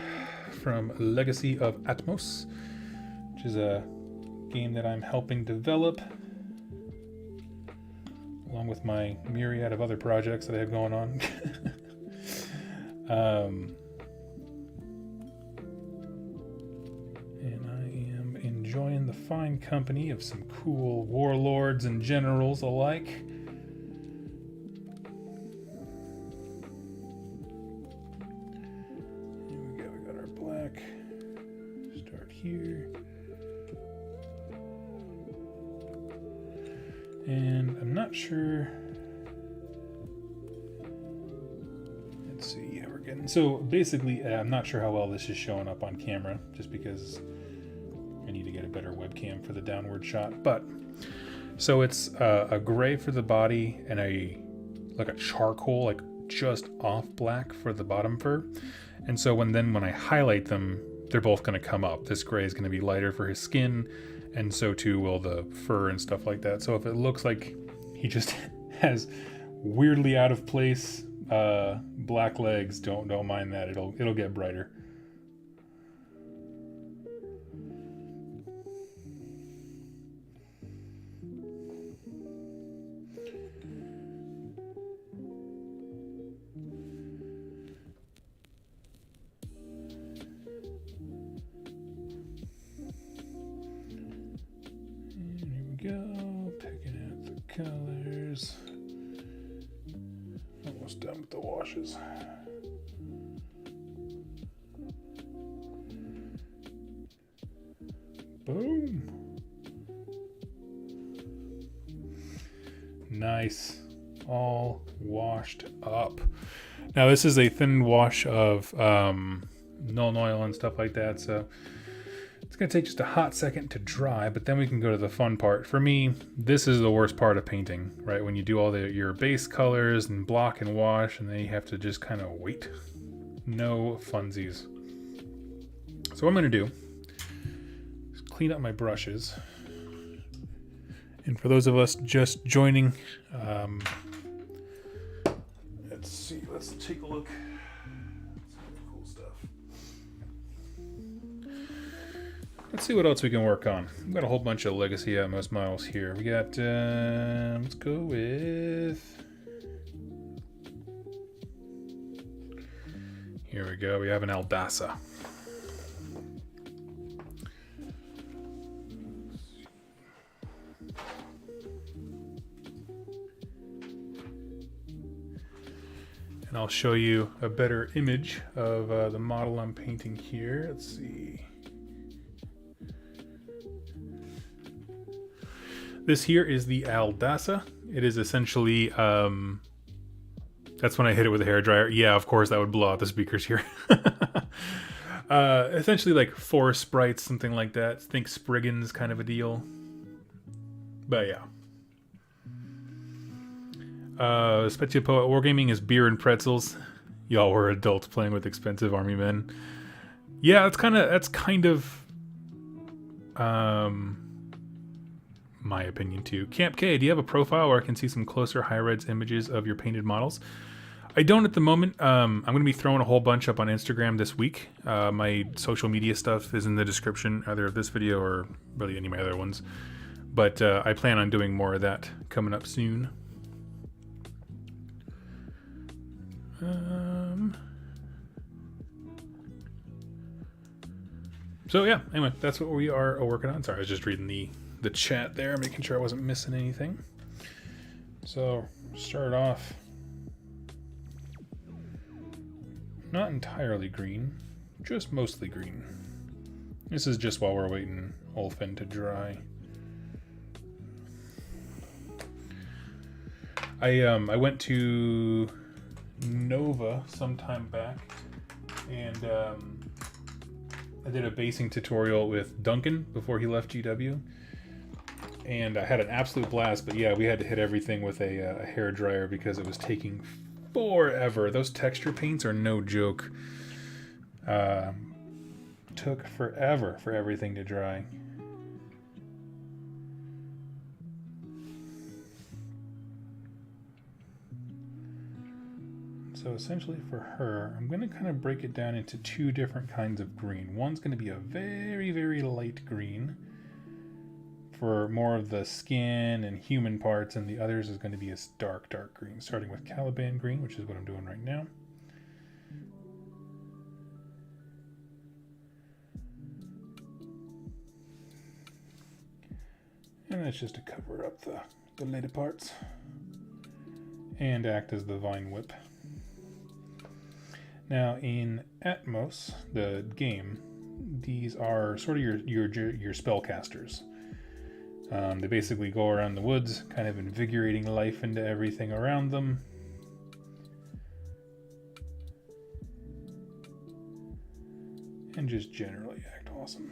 from Legacy of Atmos, which is a game that I'm helping develop, along with my myriad of other projects that I have going on. And I am enjoying the fine company of some cool warlords and generals alike. Here we go, we got our black. Start here. And I'm not sure. Let's see how we're getting. So basically, I'm not sure how well this is showing up on camera, just because I need to get a better webcam for the downward shot. But so it's a gray for the body and a charcoal, like just off black for the bottom fur. And so when I highlight them, they're both going to come up. This gray is going to be lighter for his skin, and so too will the fur and stuff like that. So if it looks like he just has weirdly out of place black legs, don't mind that. It'll get brighter. Go, picking out the colors. Almost done with the washes. Boom. Nice. All washed up. Now this is a thin wash of Nuln Oil and stuff like that, so it's going to take just a hot second to dry, but then we can go to the fun part. For me, this is the worst part of painting, right? When you do all your base colors and block and wash, and then you have to just kind of wait. No funsies. So what I'm going to do is clean up my brushes. And for those of us just joining, let's see, let's take a look. Let's see what else we can work on. We've got a whole bunch of Legacy Atmos models here. We got, let's go with, here we go. We have an Aldasa. And I'll show you a better image of the model I'm painting here. Let's see. This here is the Aldasa. It is essentially, that's when I hit it with a hairdryer. Yeah, of course, that would blow out the speakers here. Essentially like 4 sprites, something like that. Think Spriggans kind of a deal. But yeah. Spezia Poet Wargaming is beer and pretzels. Y'all were adults playing with expensive army men. Yeah, that's kind of my opinion too. Camp K, do you have a profile where I can see some closer high-res images of your painted models? I don't at the moment. I'm going to be throwing a whole bunch up on Instagram this week. My social media stuff is in the description, either of this video or really any of my other ones. But I plan on doing more of that coming up soon. So yeah, anyway, that's what we are working on. Sorry, I was just reading the chat there, making sure I wasn't missing anything. So start off not entirely green, just mostly green. This is just while we're waiting Ulfin to dry. I went to Nova some time back, and I did a basing tutorial with Duncan before he left GW, and I had an absolute blast. But yeah, we had to hit everything with a hair dryer because it was taking forever. Those texture paints are no joke. Took forever for everything to dry. So essentially for her, I'm going to kind of break it down into two different kinds of green. One's going to be a very, very light green for more of the skin and human parts, and the others is going to be a dark, dark green, starting with Caliban green, which is what I'm doing right now. And that's just to cover up the later parts and act as the vine whip. Now in Atmos, the game, these are sort of your spellcasters. They basically go around the woods, kind of invigorating life into everything around them. And just generally act awesome.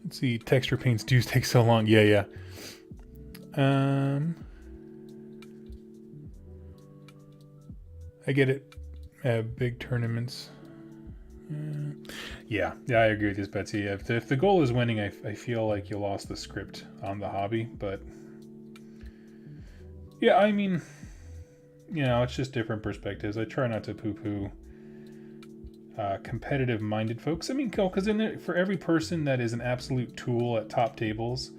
Let's see, texture paints do take so long. Yeah. I get it. Big tournaments. Yeah, I agree with this, Betsy. If the goal is winning, I feel like you lost the script on the hobby. But yeah, I mean, you know, it's just different perspectives. I try not to poo-poo competitive-minded folks. I mean, because for every person that is an absolute tool at top tables,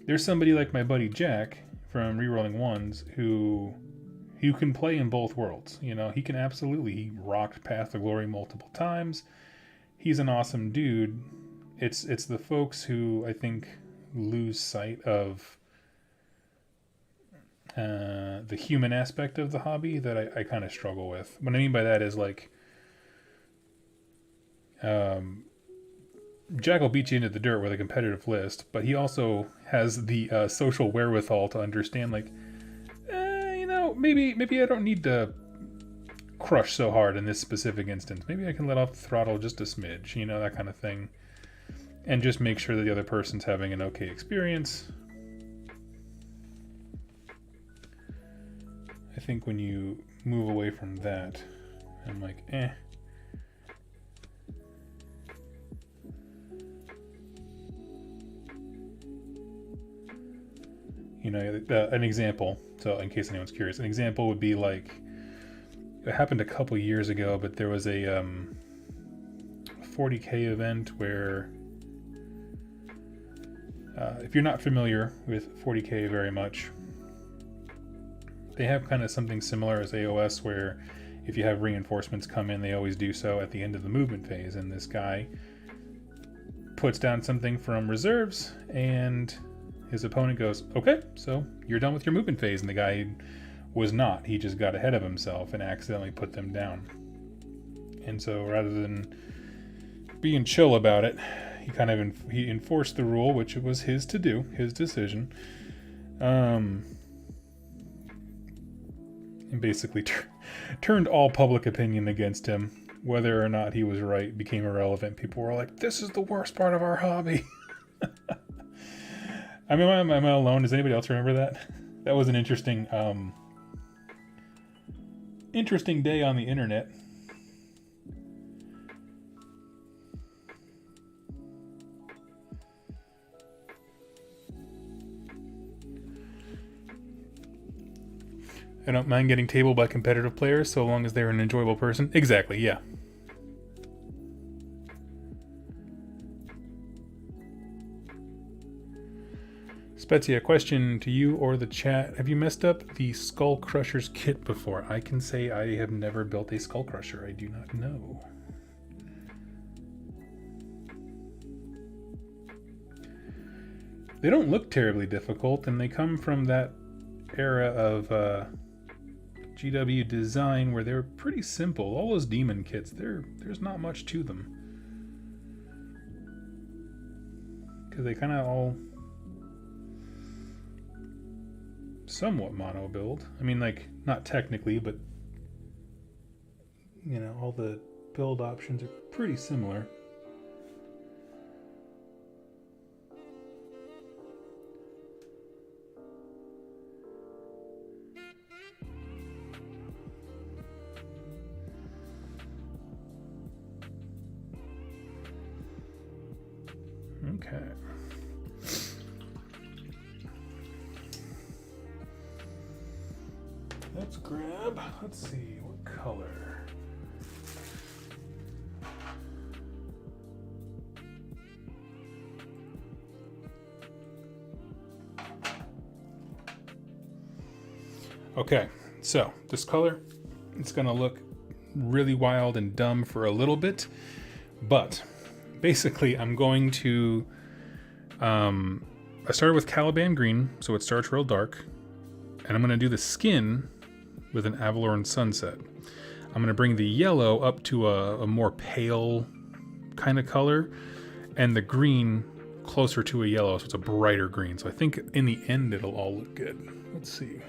there's somebody like my buddy Jack from Rerolling Ones who can play in both worlds. You know, he rocked Path of Glory multiple times. He's an awesome dude. It's the folks who I think lose sight of the human aspect of the hobby that I kind of struggle with. What I mean by that is like, Jack will beat you into the dirt with a competitive list, but he also has the social wherewithal to understand, like, you know, maybe I don't need to crush so hard in this specific instance. Maybe I can let off the throttle just a smidge, you know, that kind of thing, and just make sure that the other person's having an okay experience. I think when you move away from that, I'm like, You know, an example, so in case anyone's curious, an example would be like, it happened a couple years ago, but there was a 40K event where, if you're not familiar with 40K very much, they have kind of something similar as AOS, where if you have reinforcements come in, they always do so at the end of the movement phase, and this guy puts down something from reserves, and his opponent goes, okay, so you're done with your movement phase. And the guy was not. He just got ahead of himself and accidentally put them down. And so rather than being chill about it, he kind of he enforced the rule, which it was his to do, his decision. And basically turned all public opinion against him. Whether or not he was right became irrelevant. People were like, this is the worst part of our hobby. I mean, am I alone? Does anybody else remember that? That was an interesting day on the internet. I don't mind getting tabled by competitive players so long as they're an enjoyable person. Exactly, yeah. Spetsy, a question to you or the chat. Have you messed up the Skull Crusher's kit before? I can say I have never built a Skull Crusher. I do not know. They don't look terribly difficult, and they come from that era of GW design where they're pretty simple. All those demon kits, there's not much to them. because they kind of all somewhat mono build. I mean, like, not technically, but you know, all the build options are pretty similar. Okay. Let's grab, let's see, what color? Okay, so this color, it's gonna look really wild and dumb for a little bit, but basically I'm going to, I started with Caliban green, so it starts real dark, and I'm gonna do the skin with an Avalorn Sunset. I'm gonna bring the yellow up to a more pale kind of color, and the green closer to a yellow, so it's a brighter green. So I think in the end it'll all look good. Let's see.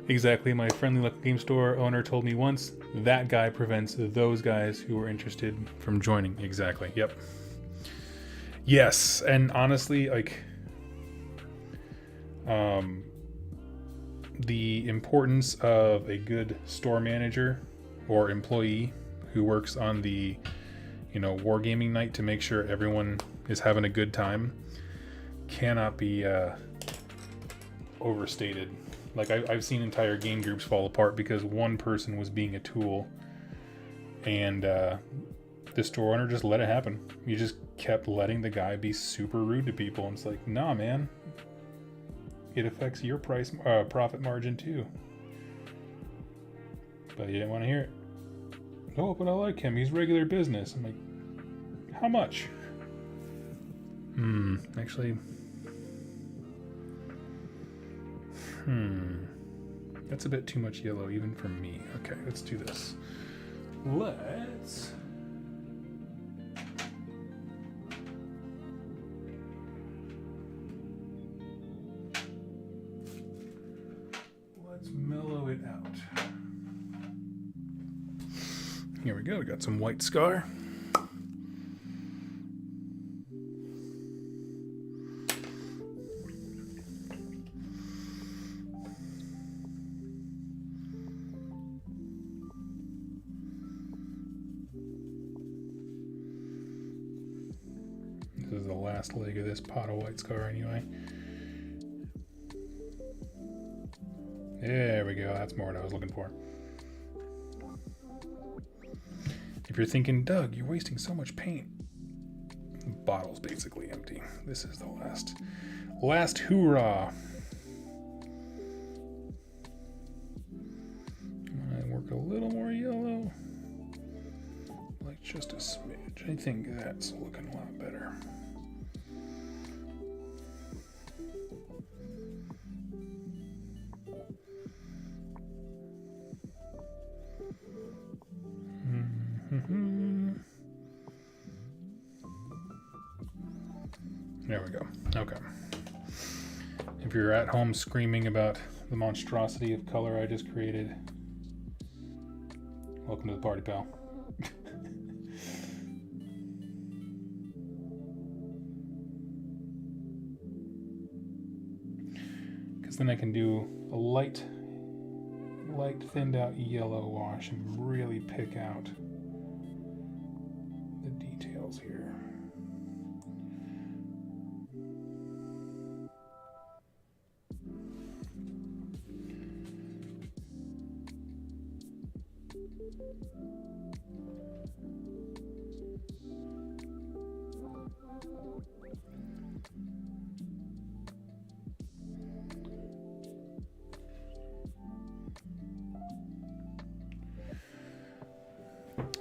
Exactly, my friendly local game store owner told me once, that guy prevents those guys who are interested from joining. Exactly, yep. Yes, and honestly, like, the importance of a good store manager or employee who works on the, you know, wargaming night to make sure everyone is having a good time cannot be overstated. Like, I've seen entire game groups fall apart because one person was being a tool, and the store owner just let it happen. You just kept letting the guy be super rude to people, and it's like, nah, man. It affects your profit margin too. But you didn't want to hear it. Oh, but I like him. He's regular business. I'm like, how much? Actually... That's a bit too much yellow even for me. Okay, let's do this. Let's mellow it out. Here we go. We got some white scar. This is the last leg of this pot of white scar anyway. There we go. That's more what I was looking for. If you're thinking, Doug, you're wasting so much paint. The bottle's basically empty. This is the last hoorah. I work a little more yellow. Like just a smidge. I think that's looking a lot better. There we go. Okay. If you're at home screaming about the monstrosity of color I just created, welcome to the party, pal. Because then I can do a light thinned out yellow wash and really pick out the details here.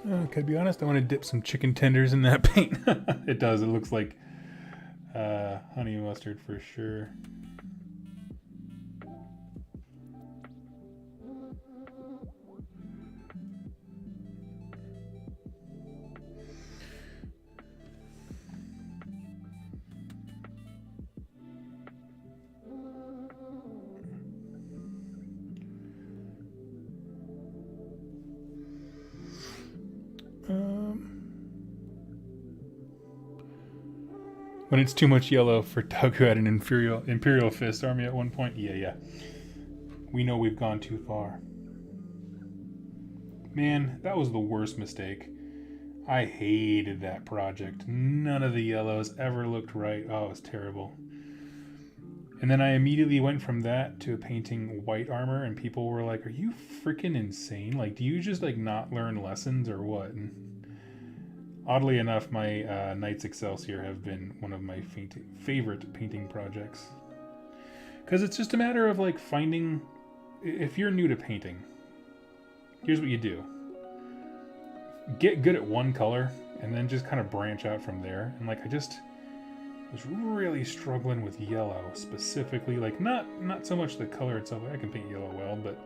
Okay, to be honest, I want to dip some chicken tenders in that paint. It does. It looks like honey mustard for sure. When it's too much yellow for Doug, who had an Imperial Fist army at one point. Yeah. We know we've gone too far. Man, that was the worst mistake. I hated that project. None of the yellows ever looked right. Oh, it was terrible. And then I immediately went from that to painting white armor, and people were like, are you freaking insane? Like, do you just like not learn lessons or what? And oddly enough, my Knights Excelsior have been one of my favorite painting projects. Because it's just a matter of like finding, if you're new to painting, here's what you do. Get good at one color and then just kind of branch out from there. And like I just was really struggling with yellow specifically, like not so much the color itself. I can paint yellow well, but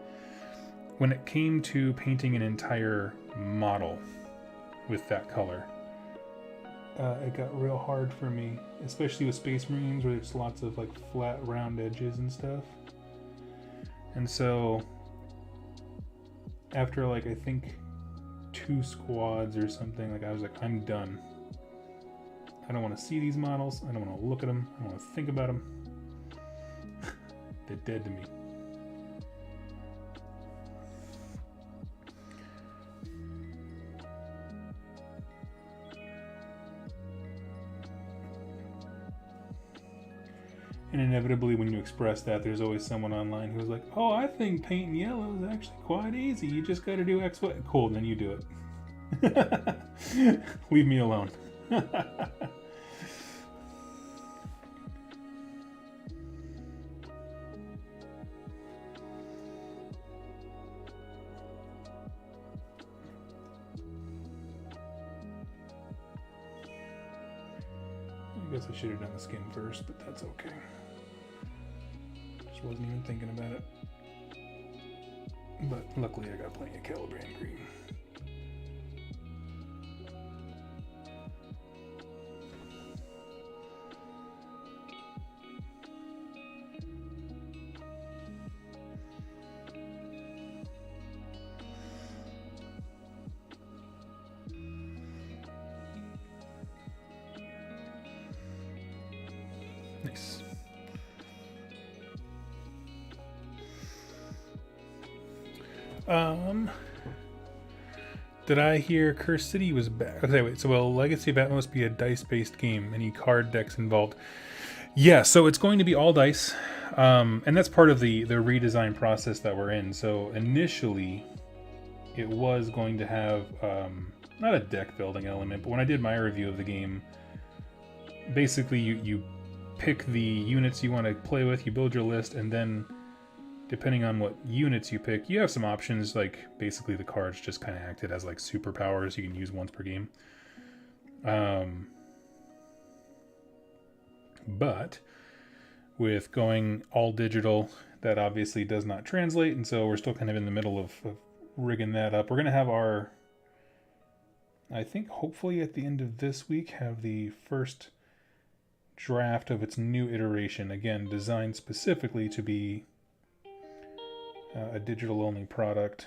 when it came to painting an entire model with that color, it got real hard for me, especially with Space Marines where there's lots of like flat round edges and stuff. And so after like I think 2 squads or something, like I was like, I'm done. I don't want to see these models. I don't want to look at them. I don't want to think about them. They're dead to me. And inevitably, when you express that, there's always someone online who's like, oh, I think painting yellow is actually quite easy. You just got to do X, Y. Cool, and then you do it. Leave me alone. I guess I should have done the skin first, but that's okay. Just wasn't even thinking about it. But luckily I got plenty of Calibrand green. Nice. Did I hear Cursed City was back? Okay, wait. So will Legacy of Atmos be a dice-based game? Any card decks involved? Yeah, so it's going to be all dice, and that's part of the redesign process that we're in. So initially, it was going to have not a deck building element, but when I did my review of the game, basically you pick the units you want to play with, you build your list, and then depending on what units you pick, you have some options, like basically the cards just kind of acted as like superpowers you can use once per game. But with going all digital, that obviously does not translate, and so we're still kind of in the middle of rigging that up. We're going to have our, I think hopefully at the end of this week, have the first draft of its new iteration, again designed specifically to be a digital only product,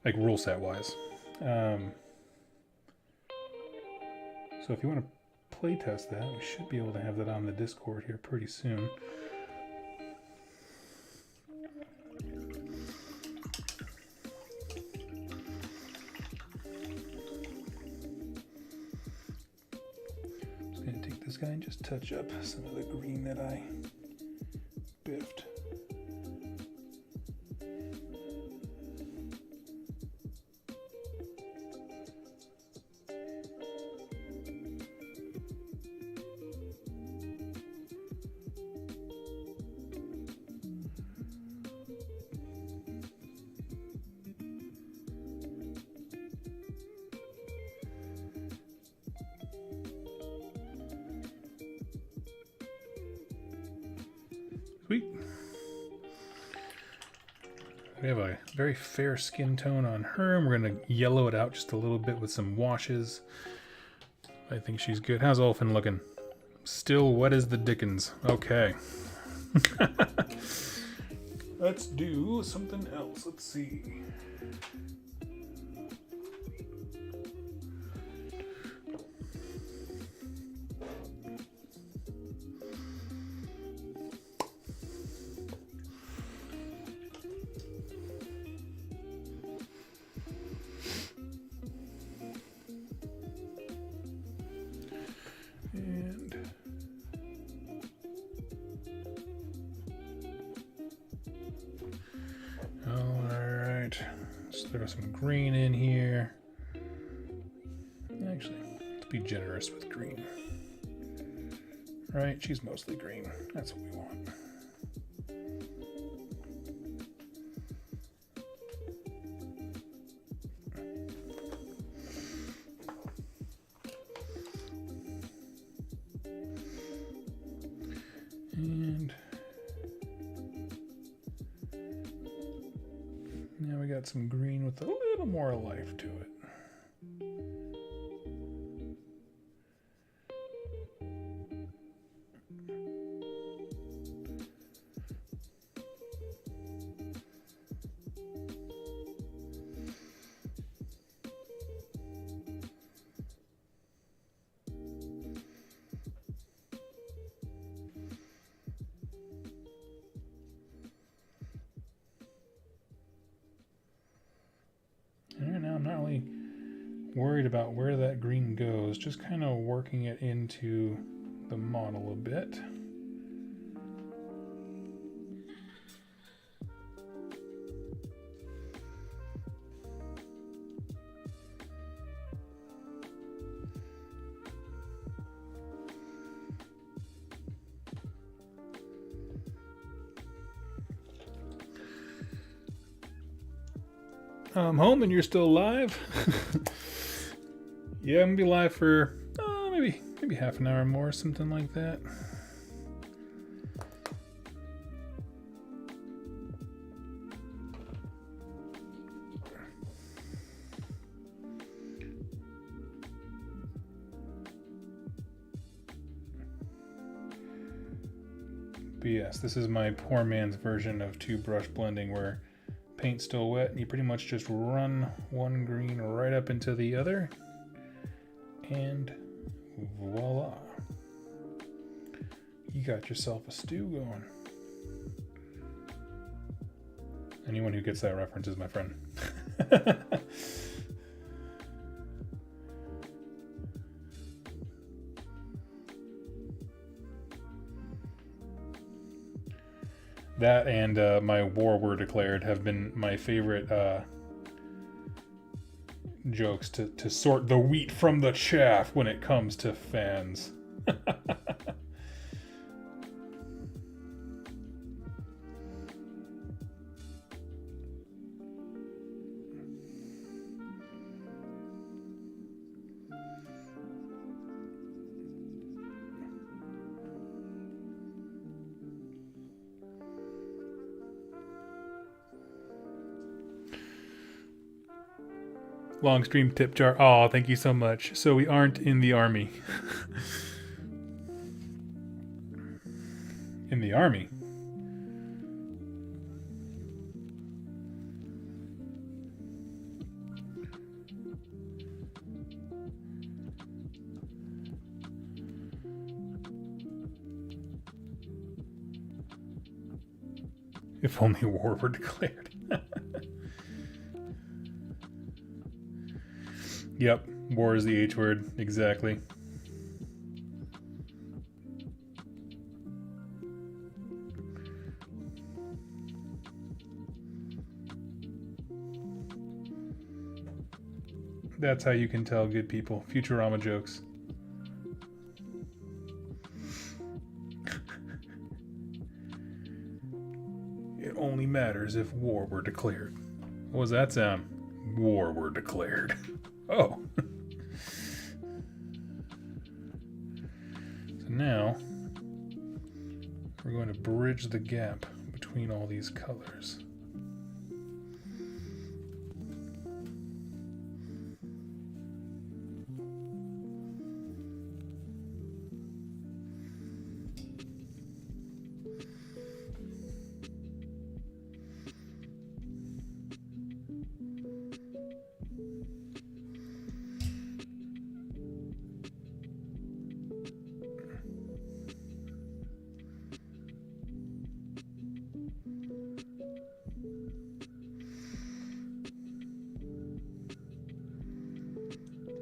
like rule set wise. So if you want to play test that, we should be able to have that on the Discord here pretty soon. This guy and just touch up some of the green that I biffed. Sweet. We have a very fair skin tone on her, and we're going to yellow it out just a little bit with some washes. I think she's good. How's Olfin looking? Still wet as the dickens. Okay. Let's do something else. Let's see. throw some green in here. Actually, let's be generous with green. Right, she's mostly green. That's what we want. And now we got some green with a little more life to it. I'm not really worried about where that green goes, just kind of working it into the model a bit. I'm home and you're still alive. Yeah, I'm gonna be live for maybe half an hour more, something like that. But yes, this is my poor man's version of two brush blending where paint's still wet and you pretty much just run one green right up into the other and voila, you got yourself a stew going. Anyone who gets that reference is my friend. That and my war were declared have been my favorite jokes to sort the wheat from the chaff when it comes to fans. Long stream tip jar. Oh, thank you so much. So we aren't in the army. In the army? If only war were declared. Yep, war is the H word, exactly. That's how you can tell good people. Futurama jokes. It only matters if war were declared. What was that sound? War were declared. Oh. So now we're going to bridge the gap between all these colors.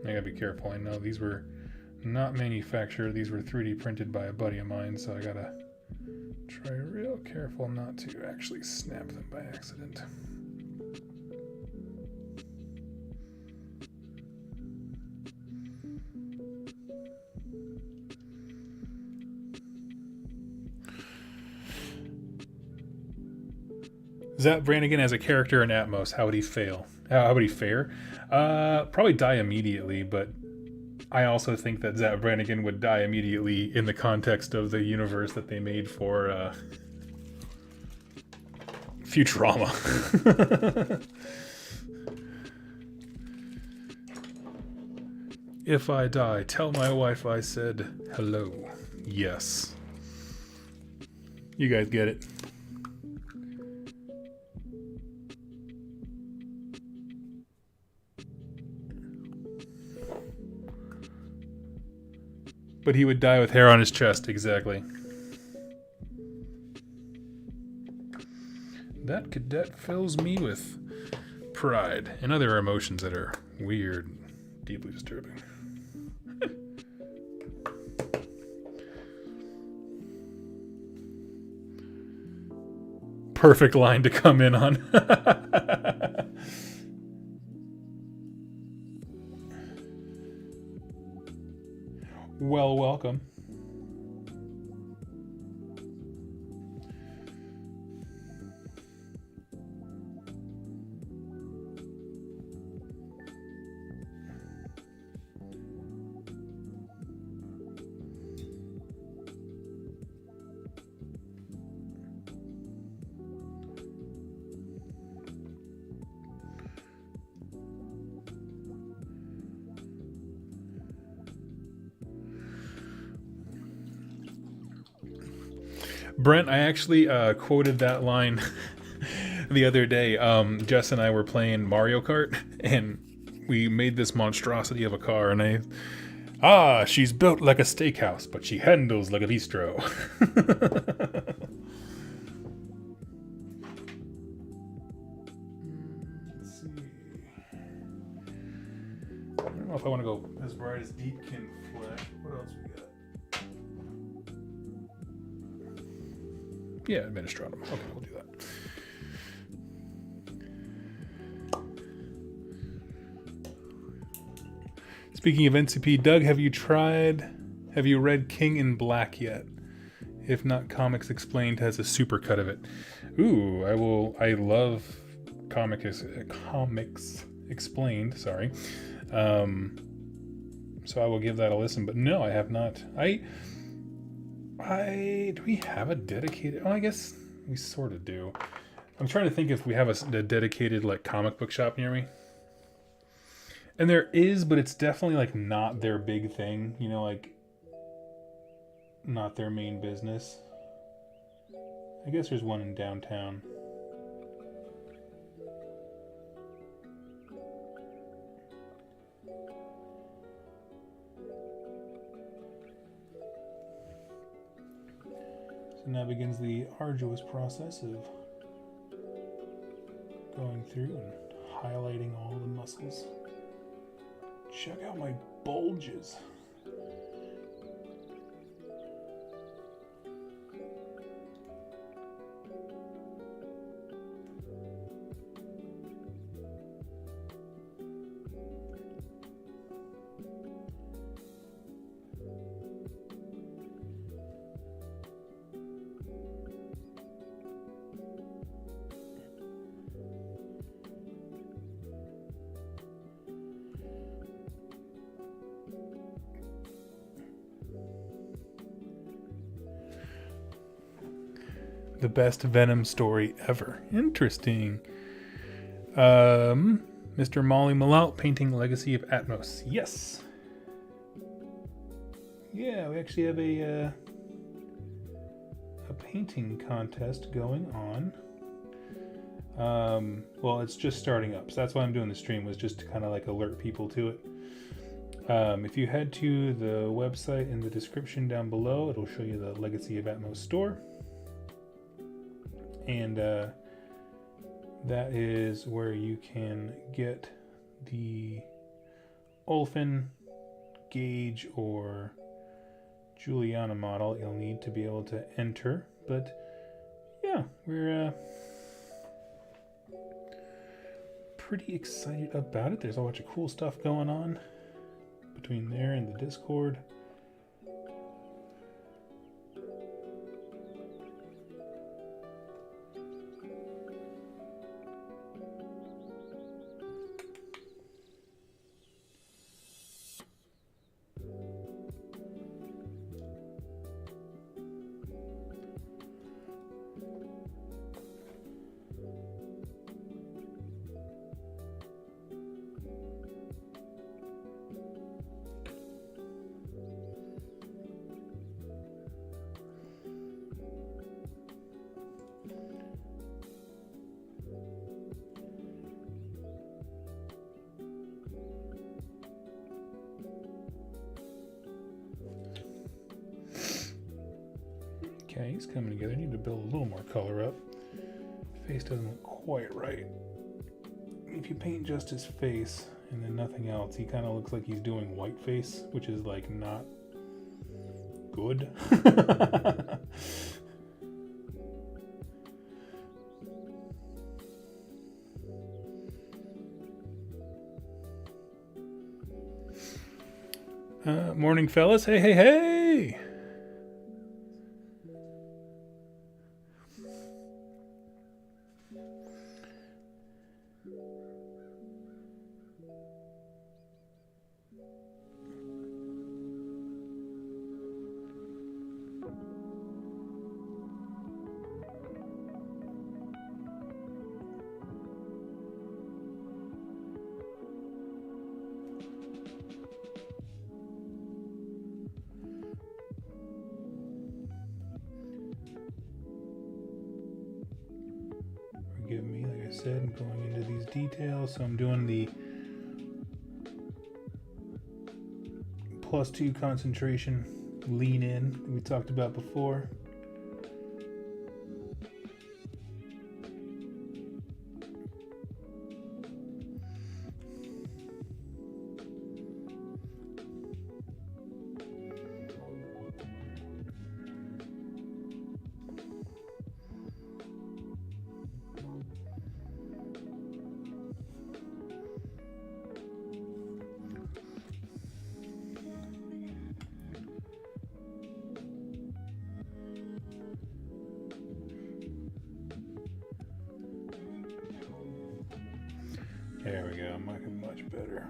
I gotta be careful. I know these were not manufactured. These were 3D printed by a buddy of mine, so I gotta try real careful not to actually snap them by accident. Zap Brannigan as a character in Atmos, how would he fail? How would he fare? Probably die immediately, but I also think that Zap Brannigan would die immediately in the context of the universe that they made for Futurama. If I die, tell my wife I said hello. Yes. You guys get it. But he would die with hair on his chest, exactly. That cadet fills me with pride and other emotions that are weird, deeply disturbing. Perfect line to come in on. Well, welcome. Brent, I actually quoted that line the other day. Jess and I were playing Mario Kart, and we made this monstrosity of a car, and she's built like a steakhouse, but she handles like a bistro. Let's see. I don't know if I want to go as bright as Deepkin Flash. What else we got? Yeah, Administratum. Okay, we'll do that. Speaking of NCP, Doug, have you read King in Black yet? If not, Comics Explained has a supercut of it. Ooh, I love Comics Explained, sorry. So I will give that a listen, but no, I have not. Do we have a dedicated... Oh, I guess we sort of do. I'm trying to think if we have a dedicated, like, comic book shop near me. And there is, but it's definitely, like, not their big thing. You know, like, not their main business. I guess there's one in downtown. So now begins the arduous process of going through and highlighting all the muscles. Check out my bulges. The best Venom story ever. Interesting. Mr. Molly Malout painting Legacy of Atmos. Yes. Yeah, we actually have a painting contest going on. Well, it's just starting up, so that's why I'm doing the stream, was just to kind of like alert people to it. If you head to the website in the description down below, it'll show you the Legacy of Atmos store. And that is where you can get the Olfin, Gauge, or Juliana model you'll need to be able to enter. But yeah, we're pretty excited about it. There's a bunch of cool stuff going on between there and the Discord. Okay, he's coming together. I need to build a little more color up. Face doesn't look quite right. If you paint just his face and then nothing else, he kind of looks like he's doing white face, which is like not good. Morning, fellas. Hey, hey, hey! Forgive me, like I said, I'm going into these details. So I'm doing the +2 concentration lean in that we talked about before. There we go, much better.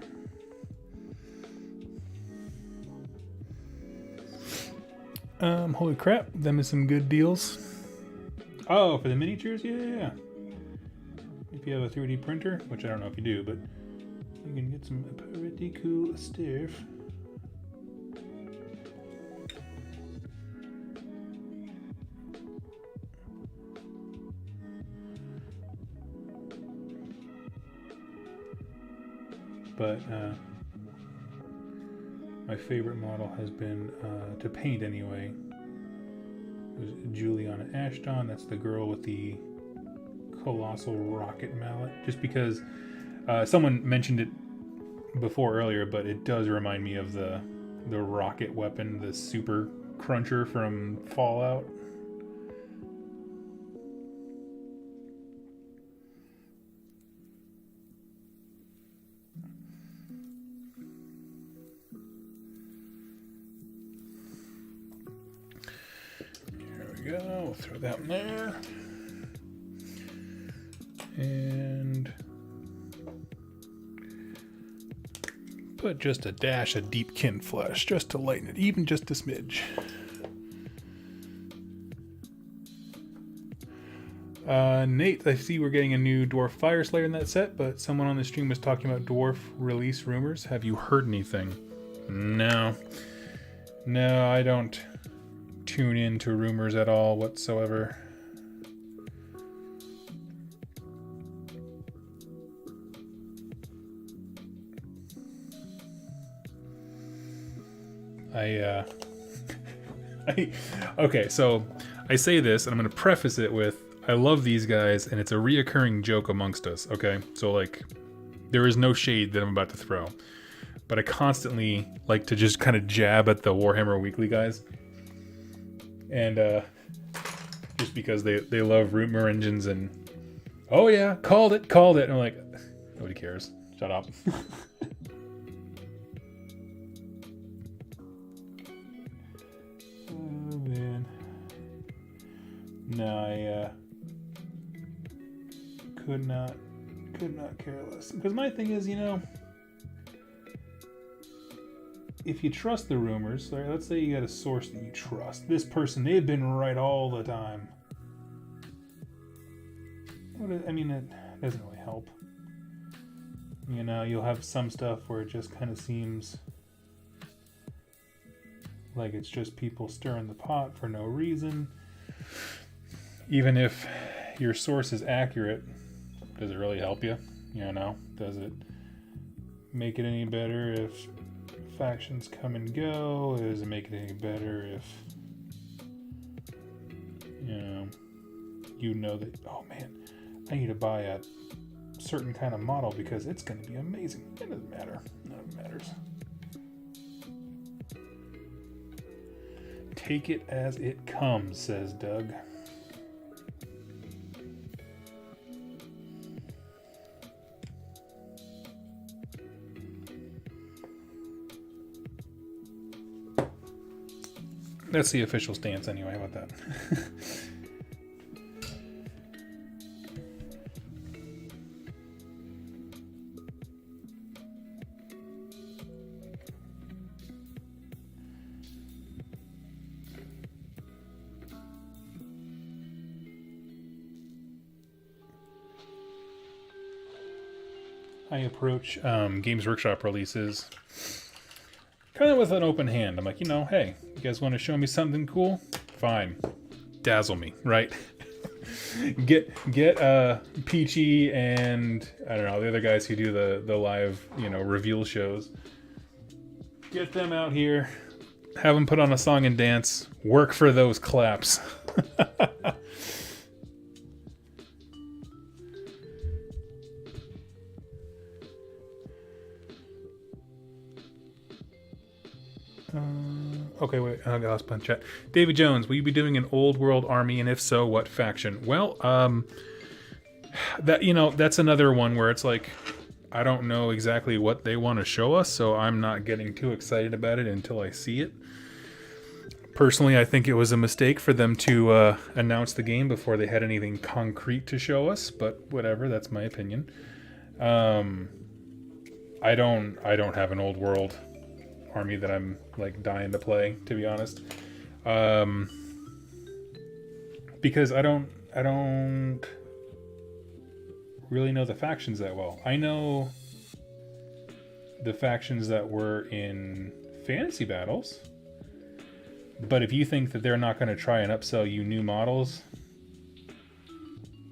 Holy crap, them is some good deals. Oh, for the miniatures? Yeah. If you have a 3D printer, which I don't know if you do, but you can get some pretty cool stuff. But my favorite model has been, to paint anyway, was Juliana Ashton. That's the girl with the colossal rocket mallet. Just because someone mentioned it before earlier, but it does remind me of the rocket weapon, the super cruncher from Fallout. Go. We'll throw that in there. And put just a dash of deep kin flesh just to lighten it, even just a smidge. Nate, I see we're getting a new Dwarf Fire Slayer in that set, but someone on the stream was talking about Dwarf release rumors. Have you heard anything? No, I don't tune into rumors at all whatsoever. Okay, so I say this, and I'm going to preface it with, I love these guys, and it's a reoccurring joke amongst us, okay? So, like, there is no shade that I'm about to throw. But I constantly like to just kind of jab at the Warhammer Weekly guys. And just because they love rumor engines and, oh yeah, called it. And I'm like, nobody cares. Shut up. Oh man. No, I could not care less. Because my thing is, if you trust the rumors, right, let's say you got a source that you trust. This person, they've been right all the time. It doesn't really help. You'll have some stuff where it just kind of seems like it's just people stirring the pot for no reason. Even if your source is accurate, does it really help you? Does it make it any better if factions come and go? Does it make it any better if you know that, oh man, I need to buy a certain kind of model because it's going to be amazing. It doesn't matter. None of it matters. Take it as it comes, says Doug. That's the official stance anyway. How about that? I approach Games Workshop releases kind of with an open hand. I'm like, hey, you guys want to show me something cool? Fine. Dazzle me, right? get Peachy and, I don't know, the other guys who do the live, reveal shows. Get them out here. Have them put on a song and dance. Work for those claps. Okay, wait, I lost my chat. David Jones, will you be doing an old world army, and if so, what faction? Well, that's another one where it's like, I don't know exactly what they want to show us, so I'm not getting too excited about it until I see it. Personally, I think it was a mistake for them to announce the game before they had anything concrete to show us, but whatever, that's my opinion. I don't have an old world army that I'm like dying to play, to be honest, because I don't really know the factions that well. I know the factions that were in Fantasy Battles, but if you think that they're not going to try and upsell you new models,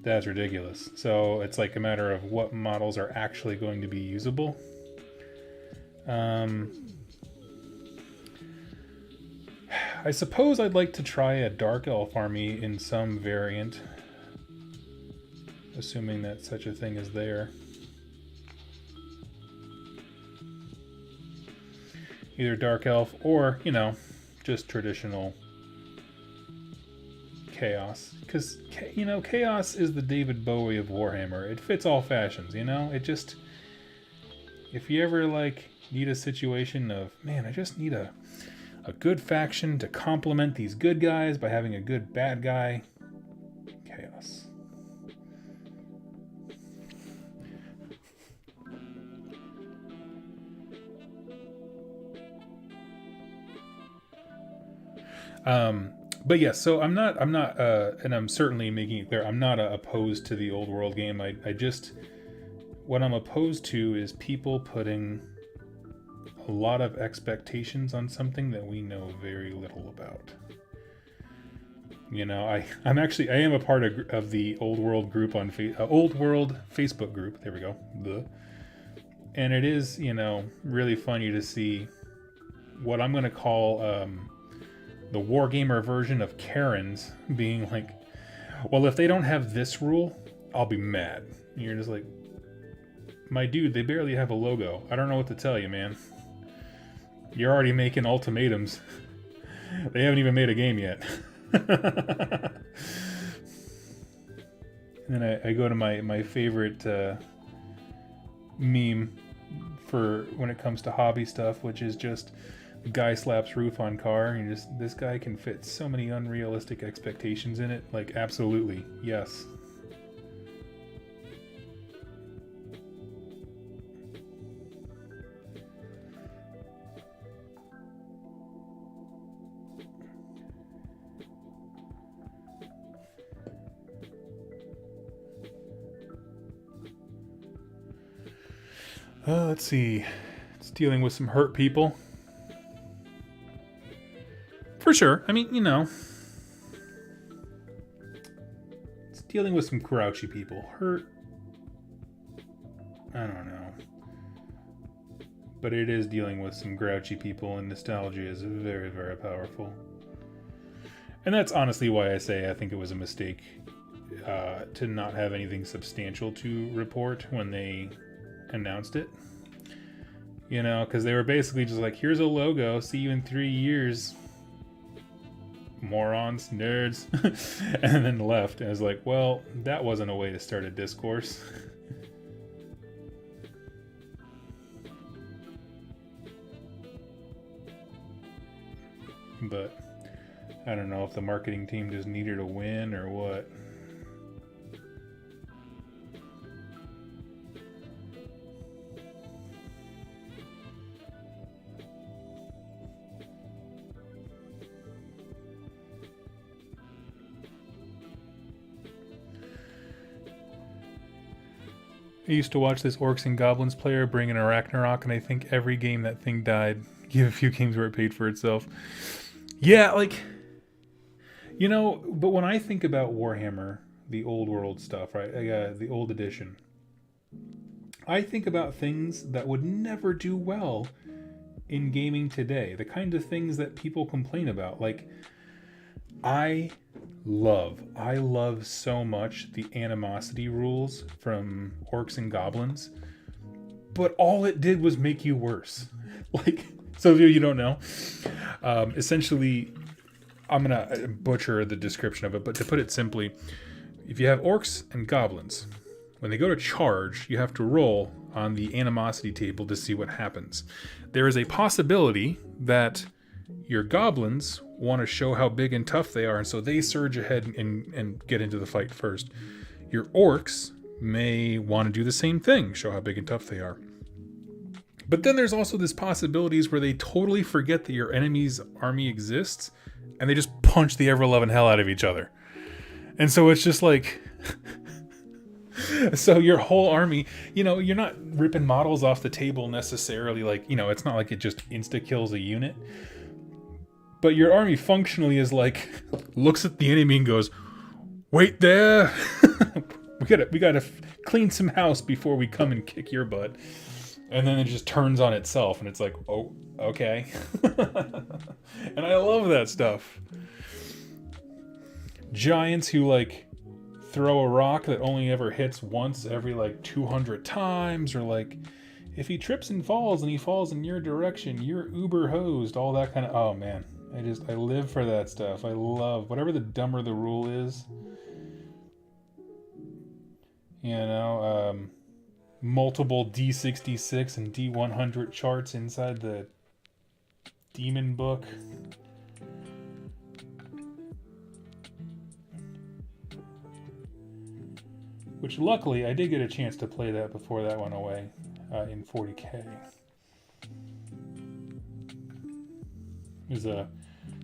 that's ridiculous. So it's like a matter of what models are actually going to be usable. I suppose I'd like to try a Dark Elf army in some variant, assuming that such a thing is there. Either Dark Elf or, just traditional Chaos. Because, Chaos is the David Bowie of Warhammer. It fits all fashions, It just... If you ever, need a situation of, man, I just need a good faction to complement these good guys by having a good bad guy. Chaos. But yeah, so I'm not, and I'm certainly making it clear, I'm not opposed to the old world game. What I'm opposed to is people putting a lot of expectations on something that we know very little about. I am a part of the Old World group on Old World Facebook group. There we go. And it is, really funny to see what I'm going to call the wargamer version of Karens being like, well, if they don't have this rule, I'll be mad. And you're just like, my dude, they barely have a logo. I don't know what to tell you, man. You're already making ultimatums. They haven't even made a game yet. And then I go to my favorite meme for when it comes to hobby stuff, which is just guy slaps roof on car, and this guy can fit so many unrealistic expectations in it. Like, absolutely, yes. Let's see. It's dealing with some hurt people. For sure. I mean, it's dealing with some grouchy people. Hurt. I don't know. But it is dealing with some grouchy people, and nostalgia is very, very powerful. And that's honestly why I say I think it was a mistake to not have anything substantial to report when they announced it. You know, because they were basically just like, here's a logo, see you in 3 years, morons, nerds, and then left. And I was like, well, that wasn't a way to start a discourse. But I don't know if the marketing team just needed a win or what. I used to watch this Orcs and Goblins player bring in a Ragnarok, and I think every game that thing died. Give a few games where it paid for itself. Yeah, like, you know, but when I think about Warhammer, the old world stuff, right? The old edition, I think about things that would never do well in gaming today. The kind of things that people complain about. Like, I love so much the animosity rules from Orcs and Goblins, but all it did was make you worse. Like, so if you don't know, essentially, I'm gonna butcher the description of it, but to put it simply, if you have Orcs and Goblins, when they go to charge, you have to roll on the animosity table to see what happens. There is a possibility that your Goblins want to show how big and tough they are, and so they surge ahead and get into the fight first. Your Orcs may want to do the same thing, show how big and tough they are. But then there's also this possibilities where they totally forget that your enemy's army exists, and they just punch the ever-loving hell out of each other. And so it's just like... So your whole army, you know, you're not ripping models off the table necessarily, like, you know, it's not like it just insta-kills a unit. But your army functionally is like, looks at the enemy and goes, wait there! we gotta clean some house before we come and kick your butt. And then it just turns on itself, and it's like, oh, okay. And I love that stuff. Giants who, like, throw a rock that only ever hits once every, like, 200 times, or, like, if he trips and he falls in your direction, you're uber hosed, all that kind of... Oh, man. I live for that stuff. I love... Whatever the dumber the rule is. You know, multiple D66 and D100 charts inside the demon book. Which luckily I did get a chance to play that before that went away in 40K. There's a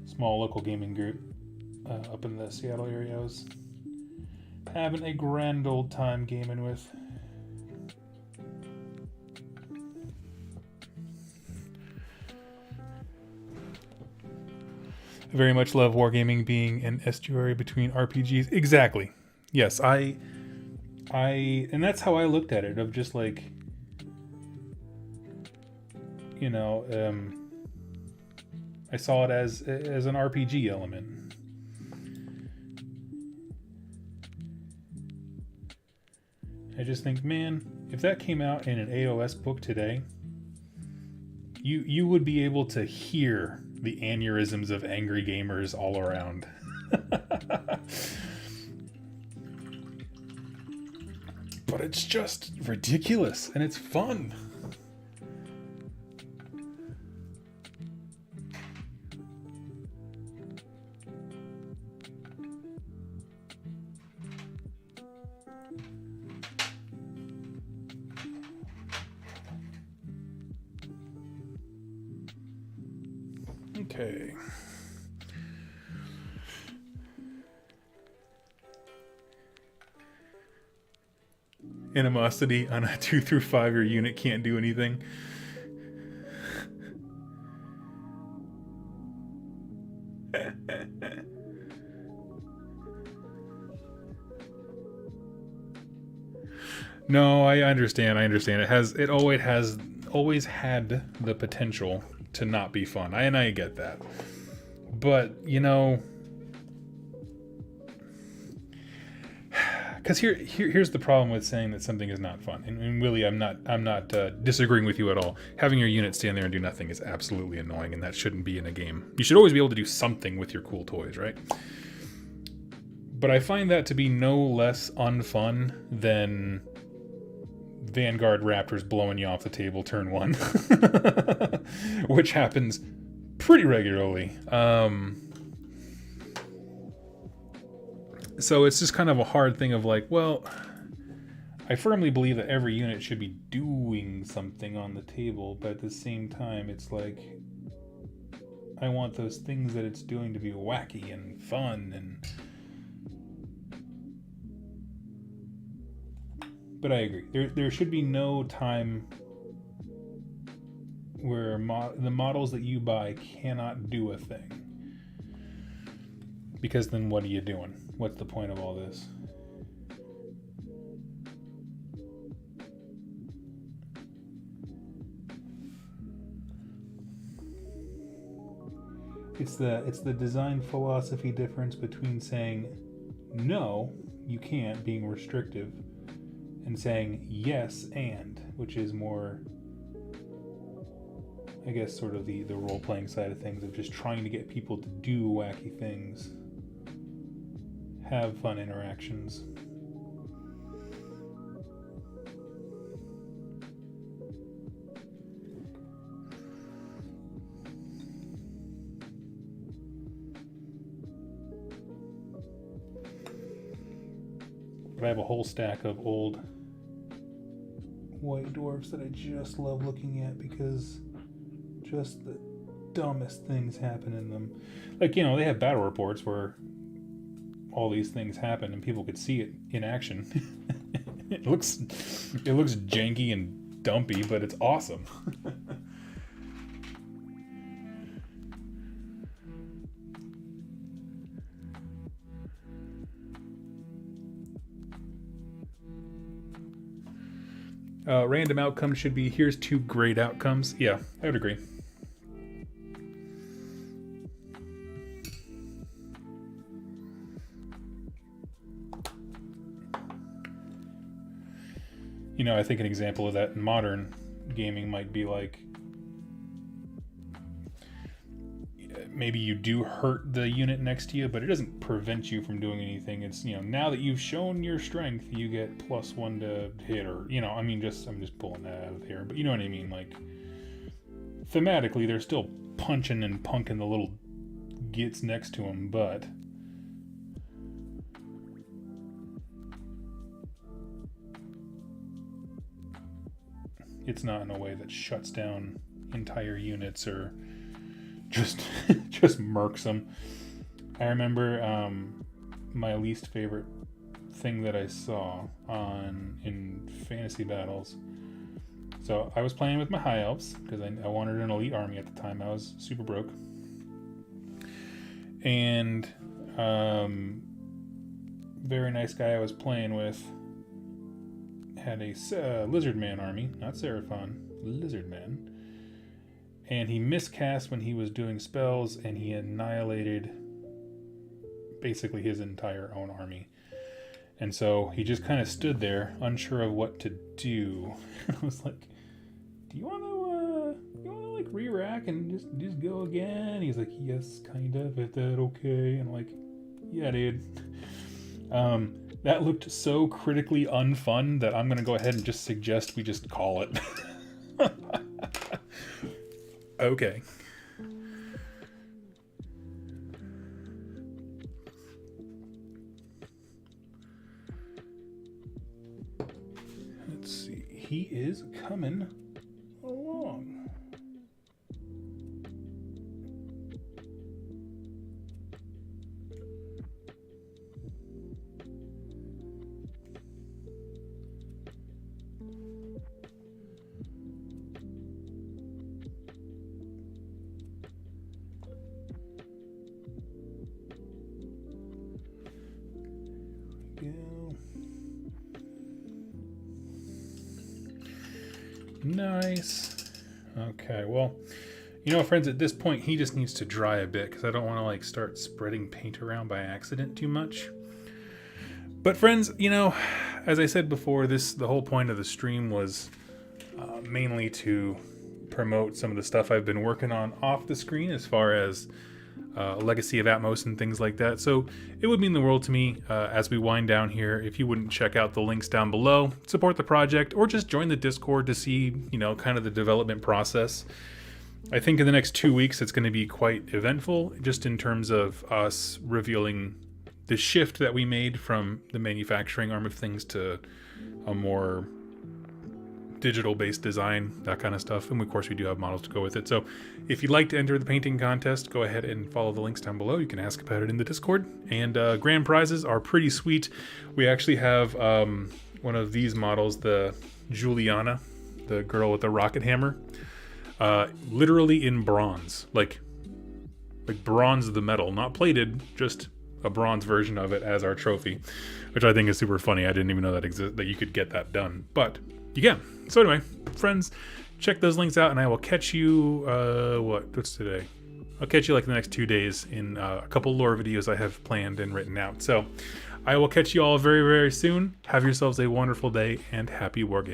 small local gaming group up in the Seattle area I was having a grand old time gaming with. I very much love wargaming being an estuary between RPGs. Exactly. Yes, I and that's how I looked at it, of just like, you know, I saw it as an RPG element. I just think, man, if that came out in an AOS book today, you would be able to hear the aneurysms of angry gamers all around. But it's just ridiculous, and it's fun. Okay. Animosity on a 2 through 5 your unit can't do anything. No, I understand. It always had the potential to not be fun. I get that. But, you know, because here's the problem with saying that something is not fun. And Willie, I'm not disagreeing with you at all. Having your unit stand there and do nothing is absolutely annoying, and that shouldn't be in a game. You should always be able to do something with your cool toys, right? But I find that to be no less unfun than Vanguard Raptors blowing you off the table turn 1, which happens pretty regularly. So it's just kind of a hard thing of like, well, I firmly believe that every unit should be doing something on the table, but at the same time, it's like, I want those things that it's doing to be wacky and fun and... But I agree. There should be no time where the models that you buy cannot do a thing. Because then what are you doing? What's the point of all this? It's the design philosophy difference between saying no, you can't, being restrictive, and saying yes and, which is more, I guess, sort of the role-playing side of things, of just trying to get people to do wacky things, have fun interactions. But I have a whole stack of old white dwarfs that I just love looking at because just the dumbest things happen in them. Like, you know, they have battle reports where all these things happen and people could see it in action. It looks janky and dumpy, but it's awesome. Random outcomes should be, here's 2 great outcomes. Yeah, I would agree. You know, I think an example of that in modern gaming might be like, maybe you do hurt the unit next to you, but it doesn't prevent you from doing anything. It's, you know, now that you've shown your strength, you get +1 to hit, or, you know, I mean, I'm just pulling that out of here, but you know what I mean? Like, thematically, they're still punching and punking the little gits next to them, but it's not in a way that shuts down entire units or just murks them. I remember my least favorite thing that I saw in fantasy battles. So I was playing with my high elves because I wanted an elite army at the time. I was super broke, and very nice guy I was playing with had a lizard man army, not Seraphon, lizard man. And he miscast when he was doing spells, and he annihilated basically his entire own army. And so he just kind of stood there, unsure of what to do. I was like, "Do you want to like re-rack and just go again?" He's like, "Yes, kind of. Is that okay?" And I'm like, "Yeah, dude." That looked so critically unfun that I'm gonna go ahead and just suggest we just call it. Okay. Let's see. He is coming along. Nice. Okay, well, you know, friends, at this point he just needs to dry a bit because I don't want to like start spreading paint around by accident too much. But friends, you know, as I said before, the whole point of the stream was mainly to promote some of the stuff I've been working on off the screen, as far as legacy of Atmos and things like that. So it would mean the world to me as we wind down here if you wouldn't check out the links down below, support the project, or just join the Discord to see, you know, kind of the development process. I think in the next 2 weeks it's going to be quite eventful, just in terms of us revealing the shift that we made from the manufacturing arm of things to a more digital-based design, that kind of stuff. And of course we do have models to go with it. So if you'd like to enter the painting contest, go ahead and follow the links down below. You can ask about it in the Discord. And grand prizes are pretty sweet. We actually have one of these models, the Juliana, the girl with the rocket hammer, literally in bronze, like bronze of the metal, not plated, just a bronze version of it as our trophy, which I think is super funny. I didn't even know that you could get that done, but you can. So anyway, friends, check those links out, and I will catch you, what's today? I'll catch you like the next 2 days in a couple lore videos I have planned and written out. So I will catch you all very, very soon. Have yourselves a wonderful day, and happy wargaming.